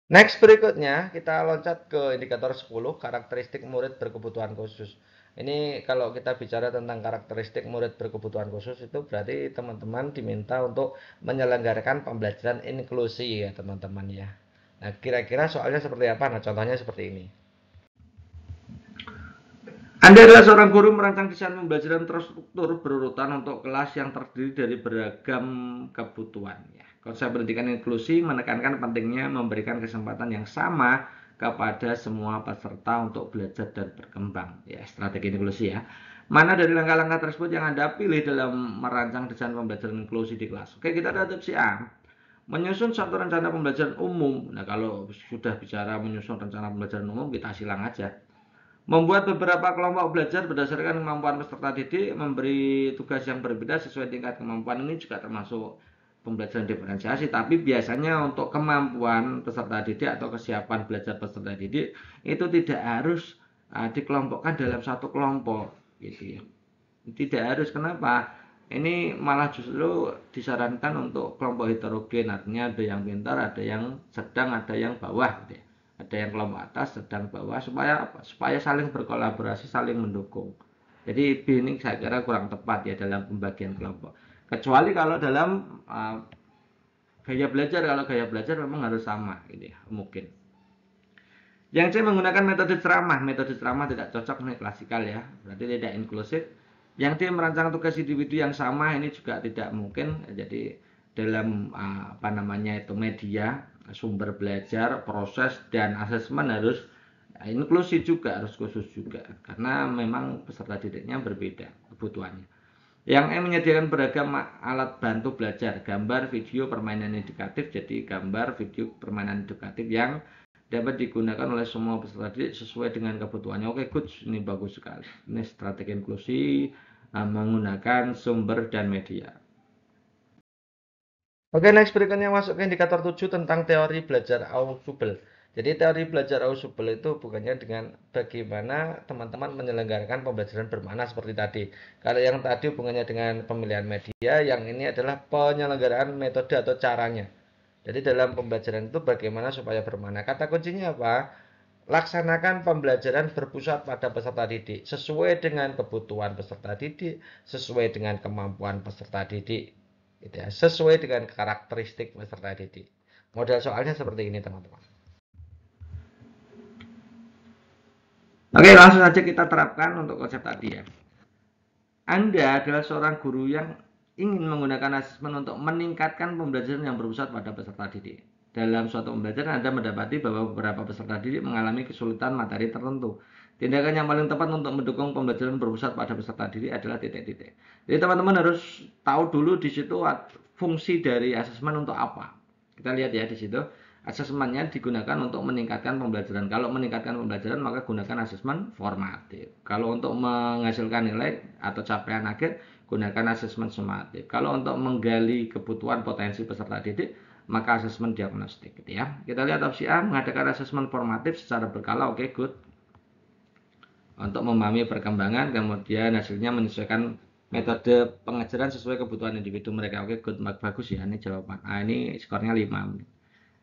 Next berikutnya kita loncat ke indikator 10, karakteristik murid berkebutuhan khusus. Ini kalau kita bicara tentang karakteristik murid berkebutuhan khusus itu berarti teman-teman diminta untuk menyelenggarakan pembelajaran inklusi ya teman-teman ya. Nah kira-kira soalnya seperti apa? Nah contohnya seperti ini. Anda adalah seorang guru merancang desain pembelajaran terstruktur berurutan untuk kelas yang terdiri dari beragam kebutuhan. Ya. Konsep pendidikan inklusi menekankan pentingnya memberikan kesempatan yang sama kepada semua peserta untuk belajar dan berkembang. Ya, strategi inklusi ya. Mana dari langkah-langkah tersebut yang Anda pilih dalam merancang desain pembelajaran inklusi di kelas? Oke, kita lihat opsi A. Menyusun satu rencana pembelajaran umum. Nah, kalau sudah bicara menyusun rencana pembelajaran umum, kita silang aja. Membuat beberapa kelompok belajar berdasarkan kemampuan peserta didik, memberi tugas yang berbeda sesuai tingkat kemampuan, ini juga termasuk pembelajaran diferensiasi. Tapi biasanya untuk kemampuan peserta didik atau kesiapan belajar peserta didik itu tidak harus dikelompokkan dalam satu kelompok, gitu ya. Tidak harus, kenapa? Ini malah justru disarankan untuk kelompok heterogen, artinya ada yang pintar, ada yang sedang, ada yang bawah, gitu ya. Ada yang kelompok atas, sedang, bawah, supaya saling berkolaborasi, saling mendukung. Jadi B ini saya kira kurang tepat ya dalam pembagian kelompok. Kecuali kalau dalam gaya belajar, kalau gaya belajar memang harus sama, gitu ya, mungkin. Yang C, menggunakan metode ceramah. Metode ceramah tidak cocok, nih klasikal ya, berarti tidak inklusif. Yang D, merancang tugas individu yang sama, ini juga tidak mungkin. Jadi dalam media, sumber belajar, proses dan asesmen harus inklusif juga, harus khusus juga, karena memang peserta didiknya berbeda kebutuhannya. Yang E, menyediakan beragam alat bantu belajar, gambar, video, permainan edukatif. Jadi gambar, video, permainan edukatif yang dapat digunakan oleh semua peserta didik sesuai dengan kebutuhannya. Oke, good, ini bagus sekali. Ini strategi inklusi menggunakan sumber dan media. Oke, next berikutnya masuk ke indikator 7 tentang teori belajar audible. Jadi teori belajar audible itu bukannya dengan bagaimana teman-teman menyelenggarakan pembelajaran bermakna seperti tadi. Kalau yang tadi hubungannya dengan pemilihan media, yang ini adalah penyelenggaraan metode atau caranya. Jadi dalam pembelajaran itu bagaimana supaya bermakna. Kata kuncinya apa? Laksanakan pembelajaran berpusat pada peserta didik sesuai dengan kebutuhan peserta didik, sesuai dengan kemampuan peserta didik, gitu ya, sesuai dengan karakteristik peserta didik. Model soalnya seperti ini teman-teman. Oke, langsung saja kita terapkan untuk konsep tadi ya. Anda adalah seorang guru yang ingin menggunakan asesmen untuk meningkatkan pembelajaran yang berpusat pada peserta didik. Dalam suatu pembelajaran Anda mendapati bahwa beberapa peserta didik mengalami kesulitan materi tertentu. Tindakan yang paling tepat untuk mendukung pembelajaran berpusat pada peserta didik adalah titik-titik. Jadi teman-teman harus tahu dulu di situ fungsi dari asesmen untuk apa. Kita lihat ya di situ. Asesmennya digunakan untuk meningkatkan pembelajaran. Kalau meningkatkan pembelajaran maka gunakan asesmen formatif. Kalau untuk menghasilkan nilai atau capaian akhir gunakan asesmen sumatif. Kalau untuk menggali kebutuhan potensi peserta didik maka asesmen diagnostik gitu ya. Kita lihat opsi A, mengadakan asesmen formatif secara berkala. Oke, good. Untuk memahami perkembangan, kemudian hasilnya menyesuaikan metode pengajaran sesuai kebutuhan individu mereka. Oke, good, bagus ya. Ini jawaban A, ini skornya 5.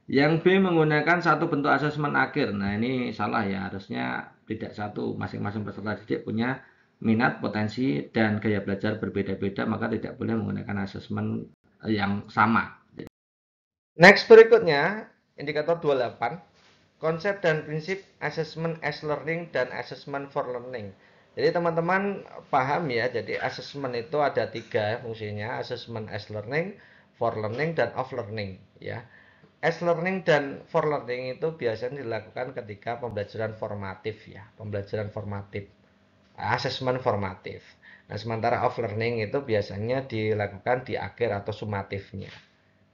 Yang B menggunakan satu bentuk asesmen akhir. Nah, ini salah ya, harusnya tidak satu. Masing-masing peserta didik punya minat, potensi, dan gaya belajar berbeda-beda, maka tidak boleh menggunakan asesmen yang sama. Next berikutnya, indikator 28, konsep dan prinsip assessment as learning dan assessment for learning. Jadi teman-teman paham ya, jadi assessment itu ada 3 fungsinya, assessment as learning, for learning, dan of learning ya. As learning dan for learning itu biasanya dilakukan ketika pembelajaran formatif ya, pembelajaran formatif, assessment formatif. Nah, sementara off learning itu biasanya dilakukan di akhir atau sumatifnya.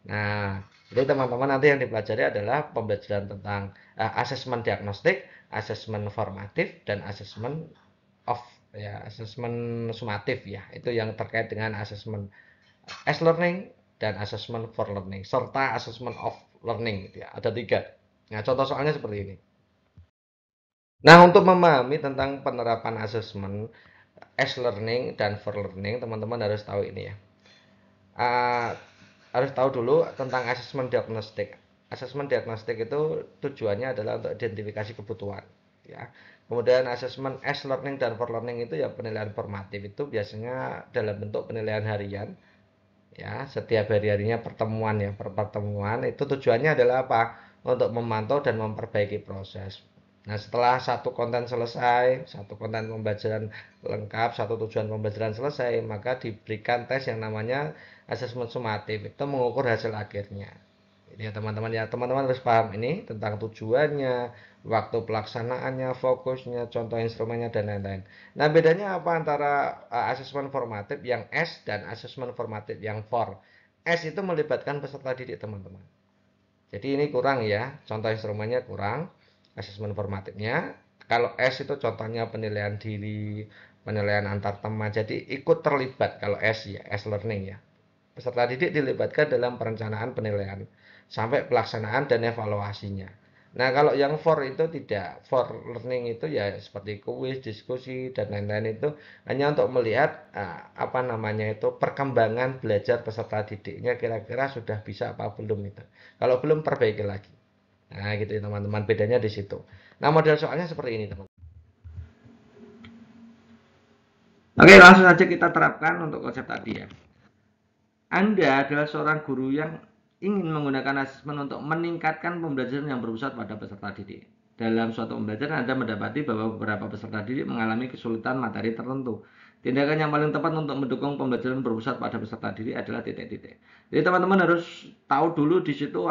Nah, jadi teman-teman nanti yang dipelajari adalah pembelajaran tentang asesmen diagnostik, asesmen formatif, dan asesmen of ya, asesmen sumatif ya. Itu yang terkait dengan asesmen as learning dan asesmen for learning serta asesmen of learning gitu ya. Ada 3. Nah, contoh soalnya seperti ini. Nah, untuk memahami tentang penerapan asesmen as learning dan for learning, teman-teman harus tahu ini ya. Uh, harus tahu dulu tentang asesmen diagnostik. Asesmen diagnostik itu tujuannya adalah untuk identifikasi kebutuhan ya. Kemudian asesmen as learning dan for learning itu ya penilaian formatif, itu biasanya dalam bentuk penilaian harian ya, setiap hari-harinya pertemuan ya, per pertemuan itu tujuannya adalah apa? Untuk memantau dan memperbaiki proses. Nah, setelah satu konten selesai, satu konten pembelajaran lengkap, satu tujuan pembelajaran selesai, maka diberikan tes yang namanya asesmen sumatif, itu mengukur hasil akhirnya. Ini ya teman-teman ya, teman-teman harus paham ini tentang tujuannya, waktu pelaksanaannya, fokusnya, contoh instrumennya, dan lain-lain. Nah, bedanya apa antara asesmen formatif yang S dan asesmen formatif yang for? S itu melibatkan peserta didik teman-teman. Jadi ini kurang ya, contoh instrumennya kurang, asesmen formatifnya. Kalau S itu contohnya penilaian diri, penilaian antar teman, jadi ikut terlibat kalau S ya, S learning ya. Peserta didik dilibatkan dalam perencanaan penilaian sampai pelaksanaan dan evaluasinya. Nah, kalau yang for itu tidak. For learning itu ya seperti kuis, diskusi, dan lain-lain itu hanya untuk melihat apa namanya itu perkembangan belajar peserta didiknya, kira-kira sudah bisa apa belum itu. Kalau belum, perbaiki lagi. Nah, gitu ya teman-teman, bedanya di situ. Nah, model soalnya seperti ini, teman. Oke, langsung saja kita terapkan untuk konsep tadi ya. Anda adalah seorang guru yang ingin menggunakan asesmen untuk meningkatkan pembelajaran yang berpusat pada peserta didik. Dalam suatu pembelajaran, Anda mendapati bahwa beberapa peserta didik mengalami kesulitan materi tertentu. Tindakan yang paling tepat untuk mendukung pembelajaran berpusat pada peserta didik adalah titik-titik. Jadi teman-teman harus tahu dulu di situ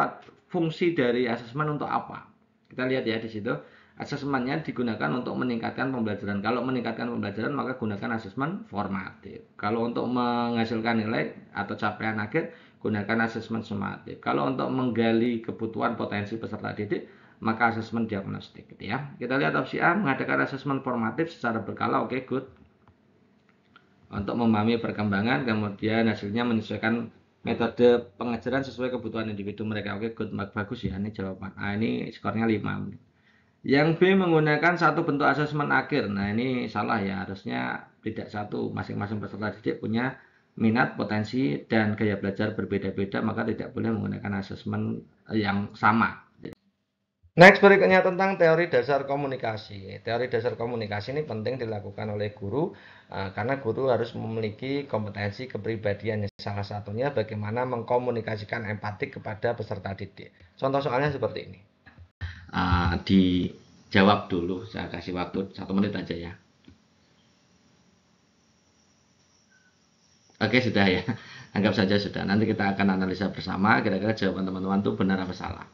fungsi dari asesmen untuk apa. Kita lihat ya di situ. Asesmennya digunakan untuk meningkatkan pembelajaran. Kalau meningkatkan pembelajaran, maka gunakan asesmen formatif. Kalau untuk menghasilkan nilai atau capaian akhir, gunakan asesmen sumatif. Kalau untuk menggali kebutuhan potensi peserta didik, maka asesmen diagnostik gitu ya. Kita lihat opsi A, mengadakan asesmen formatif secara berkala. Oke, good. Untuk memahami perkembangan, kemudian hasilnya menyesuaikan metode pengajaran sesuai kebutuhan individu mereka. Oke, good, bagus ya. Ini jawaban A, ini skornya 5. Yang B menggunakan satu bentuk asesmen akhir. Nah, ini salah ya, harusnya tidak satu. Masing-masing peserta didik punya minat, potensi, dan gaya belajar berbeda-beda, maka tidak boleh menggunakan asesmen yang sama. Next berikutnya tentang teori dasar komunikasi. Teori dasar komunikasi ini penting dilakukan oleh guru karena guru harus memiliki kompetensi kepribadian. Salah satunya bagaimana mengkomunikasikan empati kepada peserta didik. Contoh soalnya seperti ini. Dijawab dulu, saya kasih waktu 1 menit aja ya. Oke, sudah ya, anggap saja sudah. Nanti kita akan analisa bersama kira-kira jawaban teman-teman itu benar apa salah.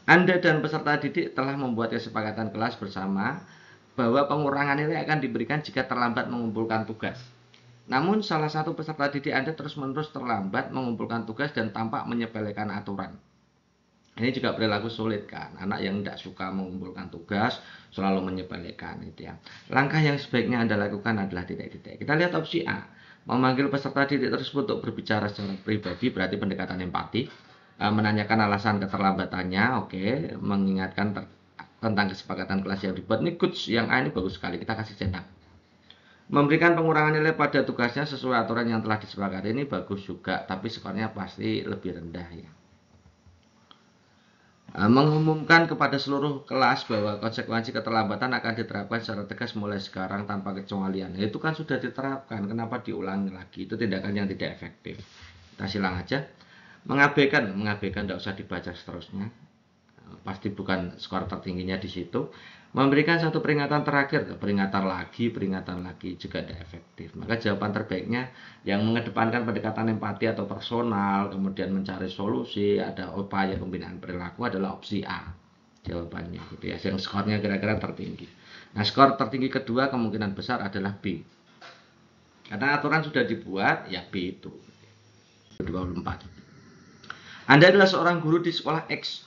Anda dan peserta didik telah membuat kesepakatan kelas bersama bahwa pengurangan nilai akan diberikan jika terlambat mengumpulkan tugas. Namun salah satu peserta didik Anda terus-menerus terlambat mengumpulkan tugas dan tampak menyepelekan aturan. Ini juga perilaku sulit kan, anak yang tidak suka mengumpulkan tugas selalu menyepelekan itu ya. Langkah yang sebaiknya Anda lakukan adalah titik-titik. Kita lihat opsi A, memanggil peserta didik tersebut untuk berbicara secara pribadi, berarti pendekatan empati. Menanyakan alasan keterlambatannya, oke, mengingatkan tentang kesepakatan kelas yang dibuat. Ini good, yang A ini bagus sekali, kita kasih cetak. Memberikan pengurangan nilai pada tugasnya sesuai aturan yang telah disepakati, ini bagus juga, tapi skornya pasti lebih rendah ya. Mengumumkan kepada seluruh kelas bahwa konsekuensi keterlambatan akan diterapkan secara tegas mulai sekarang tanpa kecualian. Itu kan sudah diterapkan, kenapa diulangi lagi? Itu tindakan yang tidak efektif. Kita silang aja. Mengabaikan tidak usah dibaca seterusnya. Pasti bukan skor tertingginya di situ. Memberikan satu peringatan terakhir, peringatan lagi juga tidak efektif. Maka jawaban terbaiknya yang mengedepankan pendekatan empati atau personal, kemudian mencari solusi, ada upaya pembinaan perilaku adalah opsi A. Jawabannya gitu ya, yang skornya kira-kira tertinggi. Nah, skor tertinggi kedua kemungkinan besar adalah B. Karena aturan sudah dibuat, ya B itu. 24. Anda adalah seorang guru di sekolah X.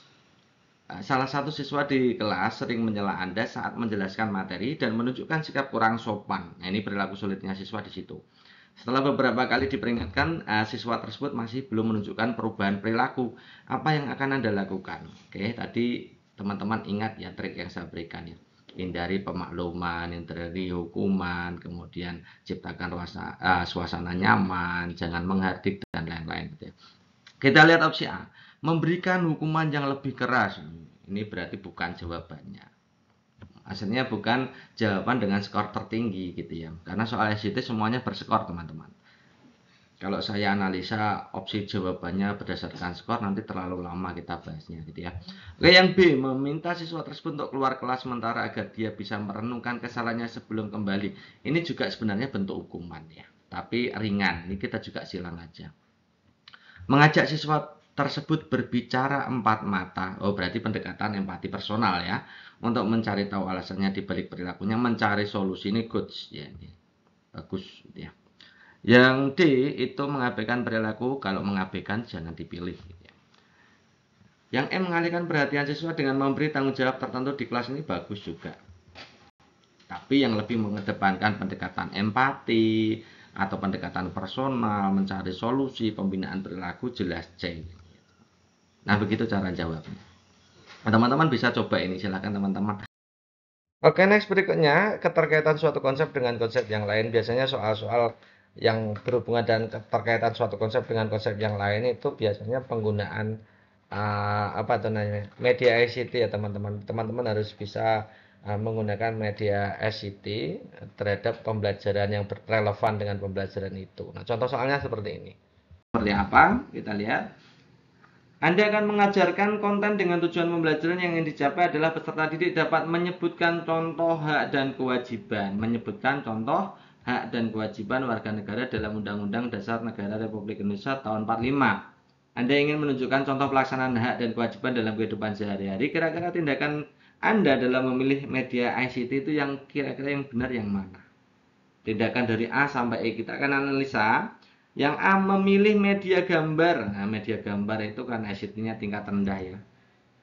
Salah satu siswa di kelas sering menyela Anda saat menjelaskan materi dan menunjukkan sikap kurang sopan. Nah, ini perilaku sulitnya siswa di situ. Setelah beberapa kali diperingatkan, siswa tersebut masih belum menunjukkan perubahan perilaku. Apa yang akan Anda lakukan? Oke, tadi teman-teman ingat ya trik yang saya berikan ya. Hindari pemakluman, hindari hukuman, kemudian ciptakan suasana nyaman, jangan menghardik dan lain-lain. Gitu ya. Kita lihat opsi A, memberikan hukuman yang lebih keras. Ini berarti bukan jawabannya. Hasilnya bukan jawaban dengan skor tertinggi gitu ya. Karena soal SJT semuanya berskor teman-teman. Kalau saya analisa opsi jawabannya berdasarkan skor nanti terlalu lama kita bahasnya gitu ya. Oke, yang B, meminta siswa tersebut untuk keluar kelas sementara agar dia bisa merenungkan kesalahannya sebelum kembali. Ini juga sebenarnya bentuk hukuman ya. Tapi ringan, ini kita juga silang aja. Mengajak siswa tersebut berbicara empat mata. Oh, berarti pendekatan empati personal ya. Untuk mencari tahu alasannya di balik perilakunya, mencari solusi ini good ya. Bagus ya. Yang D itu mengabaikan perilaku, kalau mengabaikan jangan dipilih. Ya. Yang M mengalihkan perhatian siswa dengan memberi tanggung jawab tertentu di kelas ini bagus juga. Tapi yang lebih mengedepankan pendekatan empati atau pendekatan personal, mencari solusi, pembinaan perilaku jelas C. Nah, begitu cara jawabnya. Teman-teman bisa coba ini, silakan teman-teman. Oke, next berikutnya, keterkaitan suatu konsep dengan konsep yang lain. Biasanya soal-soal yang berhubungan dan keterkaitan suatu konsep dengan konsep yang lain itu biasanya penggunaan apa itu namanya, media ICT ya teman-teman. Teman-teman harus bisa menggunakan media ICT terhadap pembelajaran yang relevan dengan pembelajaran itu. Nah, contoh soalnya seperti ini. Seperti apa? Kita lihat. Anda akan mengajarkan konten dengan tujuan pembelajaran yang ingin dicapai adalah peserta didik dapat menyebutkan contoh hak dan kewajiban. Menyebutkan contoh hak dan kewajiban warga negara dalam Undang-Undang Dasar Negara Republik Indonesia tahun 45. Anda ingin menunjukkan contoh pelaksanaan hak dan kewajiban dalam kehidupan sehari-hari. Kira-kira tindakan Anda dalam memilih media ICT itu yang kira-kira yang benar yang mana? Tindakan dari A sampai E kita akan analisa. Yang A memilih media gambar. Nah, media gambar itu kan ICT-nya tingkat rendah ya.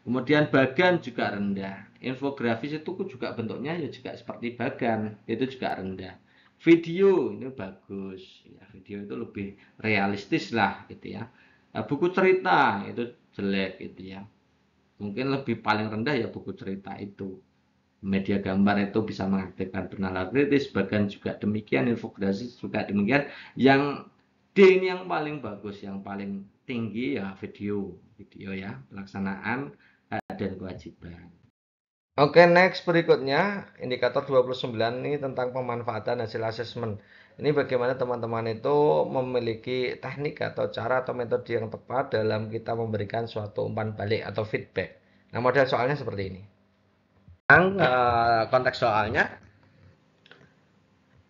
Kemudian bagan juga rendah. Infografis itu juga bentuknya ya juga seperti bagan, itu juga rendah. Video ini bagus, ya, video itu lebih realistis lah gitu ya. Nah, buku cerita itu jelek gitu ya. Mungkin lebih paling rendah ya buku cerita itu. Media gambar itu bisa mengaktifkan bernalar kritis, bahkan juga demikian, infografis juga demikian. Yang D ini yang paling bagus, yang paling tinggi ya video ya, pelaksanaan hak dan kewajiban. Oke, next berikutnya indikator 29 ini tentang pemanfaatan hasil asesmen. Ini bagaimana teman-teman itu memiliki teknik atau cara atau metode yang tepat dalam kita memberikan suatu umpan balik atau feedback. Nah, model soalnya seperti ini. Konteks soalnya,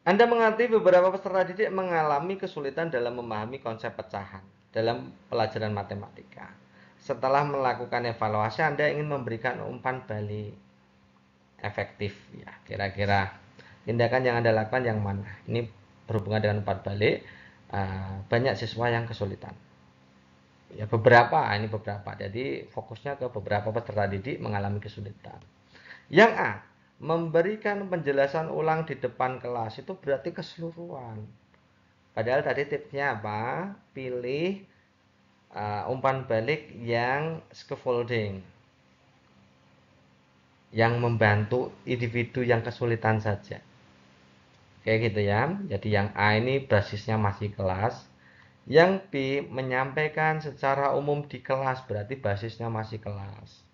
Anda mengerti beberapa peserta didik mengalami kesulitan dalam memahami konsep pecahan dalam pelajaran matematika. Setelah melakukan evaluasi, Anda ingin memberikan umpan balik efektif ya. Kira-kira tindakan yang Anda lakukan yang mana? Ini berhubungan dengan umpan balik. Banyak siswa yang kesulitan. Ya ini beberapa. Jadi fokusnya ke beberapa peserta didik mengalami kesulitan. Yang A, memberikan penjelasan ulang di depan kelas itu berarti keseluruhan. Padahal tadi tipsnya apa? Pilih umpan balik yang scaffolding, yang membantu individu yang kesulitan saja. Kayak gitu ya. Jadi yang A ini basisnya masih kelas. Yang B menyampaikan secara umum di kelas berarti basisnya masih kelas.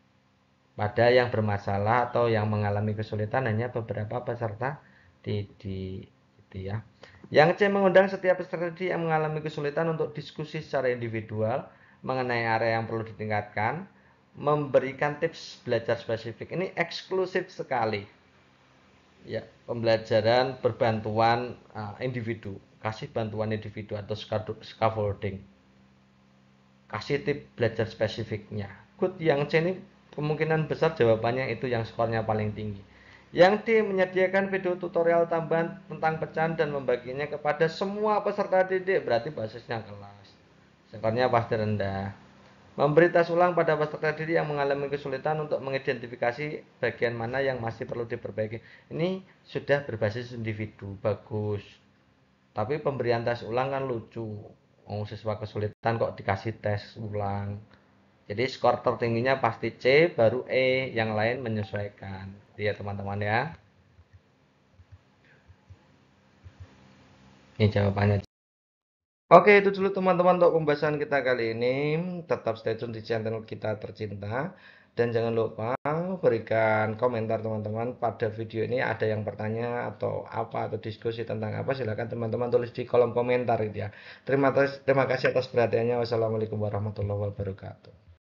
Pada yang bermasalah atau yang mengalami kesulitan hanya beberapa peserta didik, gitu ya. Yang C, mengundang setiap peserta didik yang mengalami kesulitan untuk diskusi secara individual mengenai area yang perlu ditingkatkan, memberikan tips belajar spesifik. Ini eksklusif sekali. Ya, pembelajaran berbantuan individu, kasih bantuan individu atau scaffolding. Kasih tip belajar spesifiknya. Good, yang C ini kemungkinan besar jawabannya itu yang skornya paling tinggi. Yang D, menyediakan video tutorial tambahan tentang pecahan dan membaginya kepada semua peserta didik, berarti basisnya kelas. Skornya pasti rendah. Memberi tes ulang pada peserta didik yang mengalami kesulitan untuk mengidentifikasi bagian mana yang masih perlu diperbaiki. Ini sudah berbasis individu, bagus. Tapi pemberian tes ulang kan lucu. Oh, siswa kesulitan kok dikasih tes ulang. Jadi skor tertingginya pasti C, baru E, yang lain menyesuaikan. Iya teman-teman ya. Ini jawabannya. Oke, itu dulu teman-teman untuk pembahasan kita kali ini. Tetap stay tune di channel kita tercinta. Dan jangan lupa berikan komentar teman-teman pada video ini, ada yang bertanya atau apa atau diskusi tentang apa, silahkan teman-teman tulis di kolom komentar gitu ya. Terima kasih atas perhatiannya. Wassalamualaikum warahmatullahi wabarakatuh.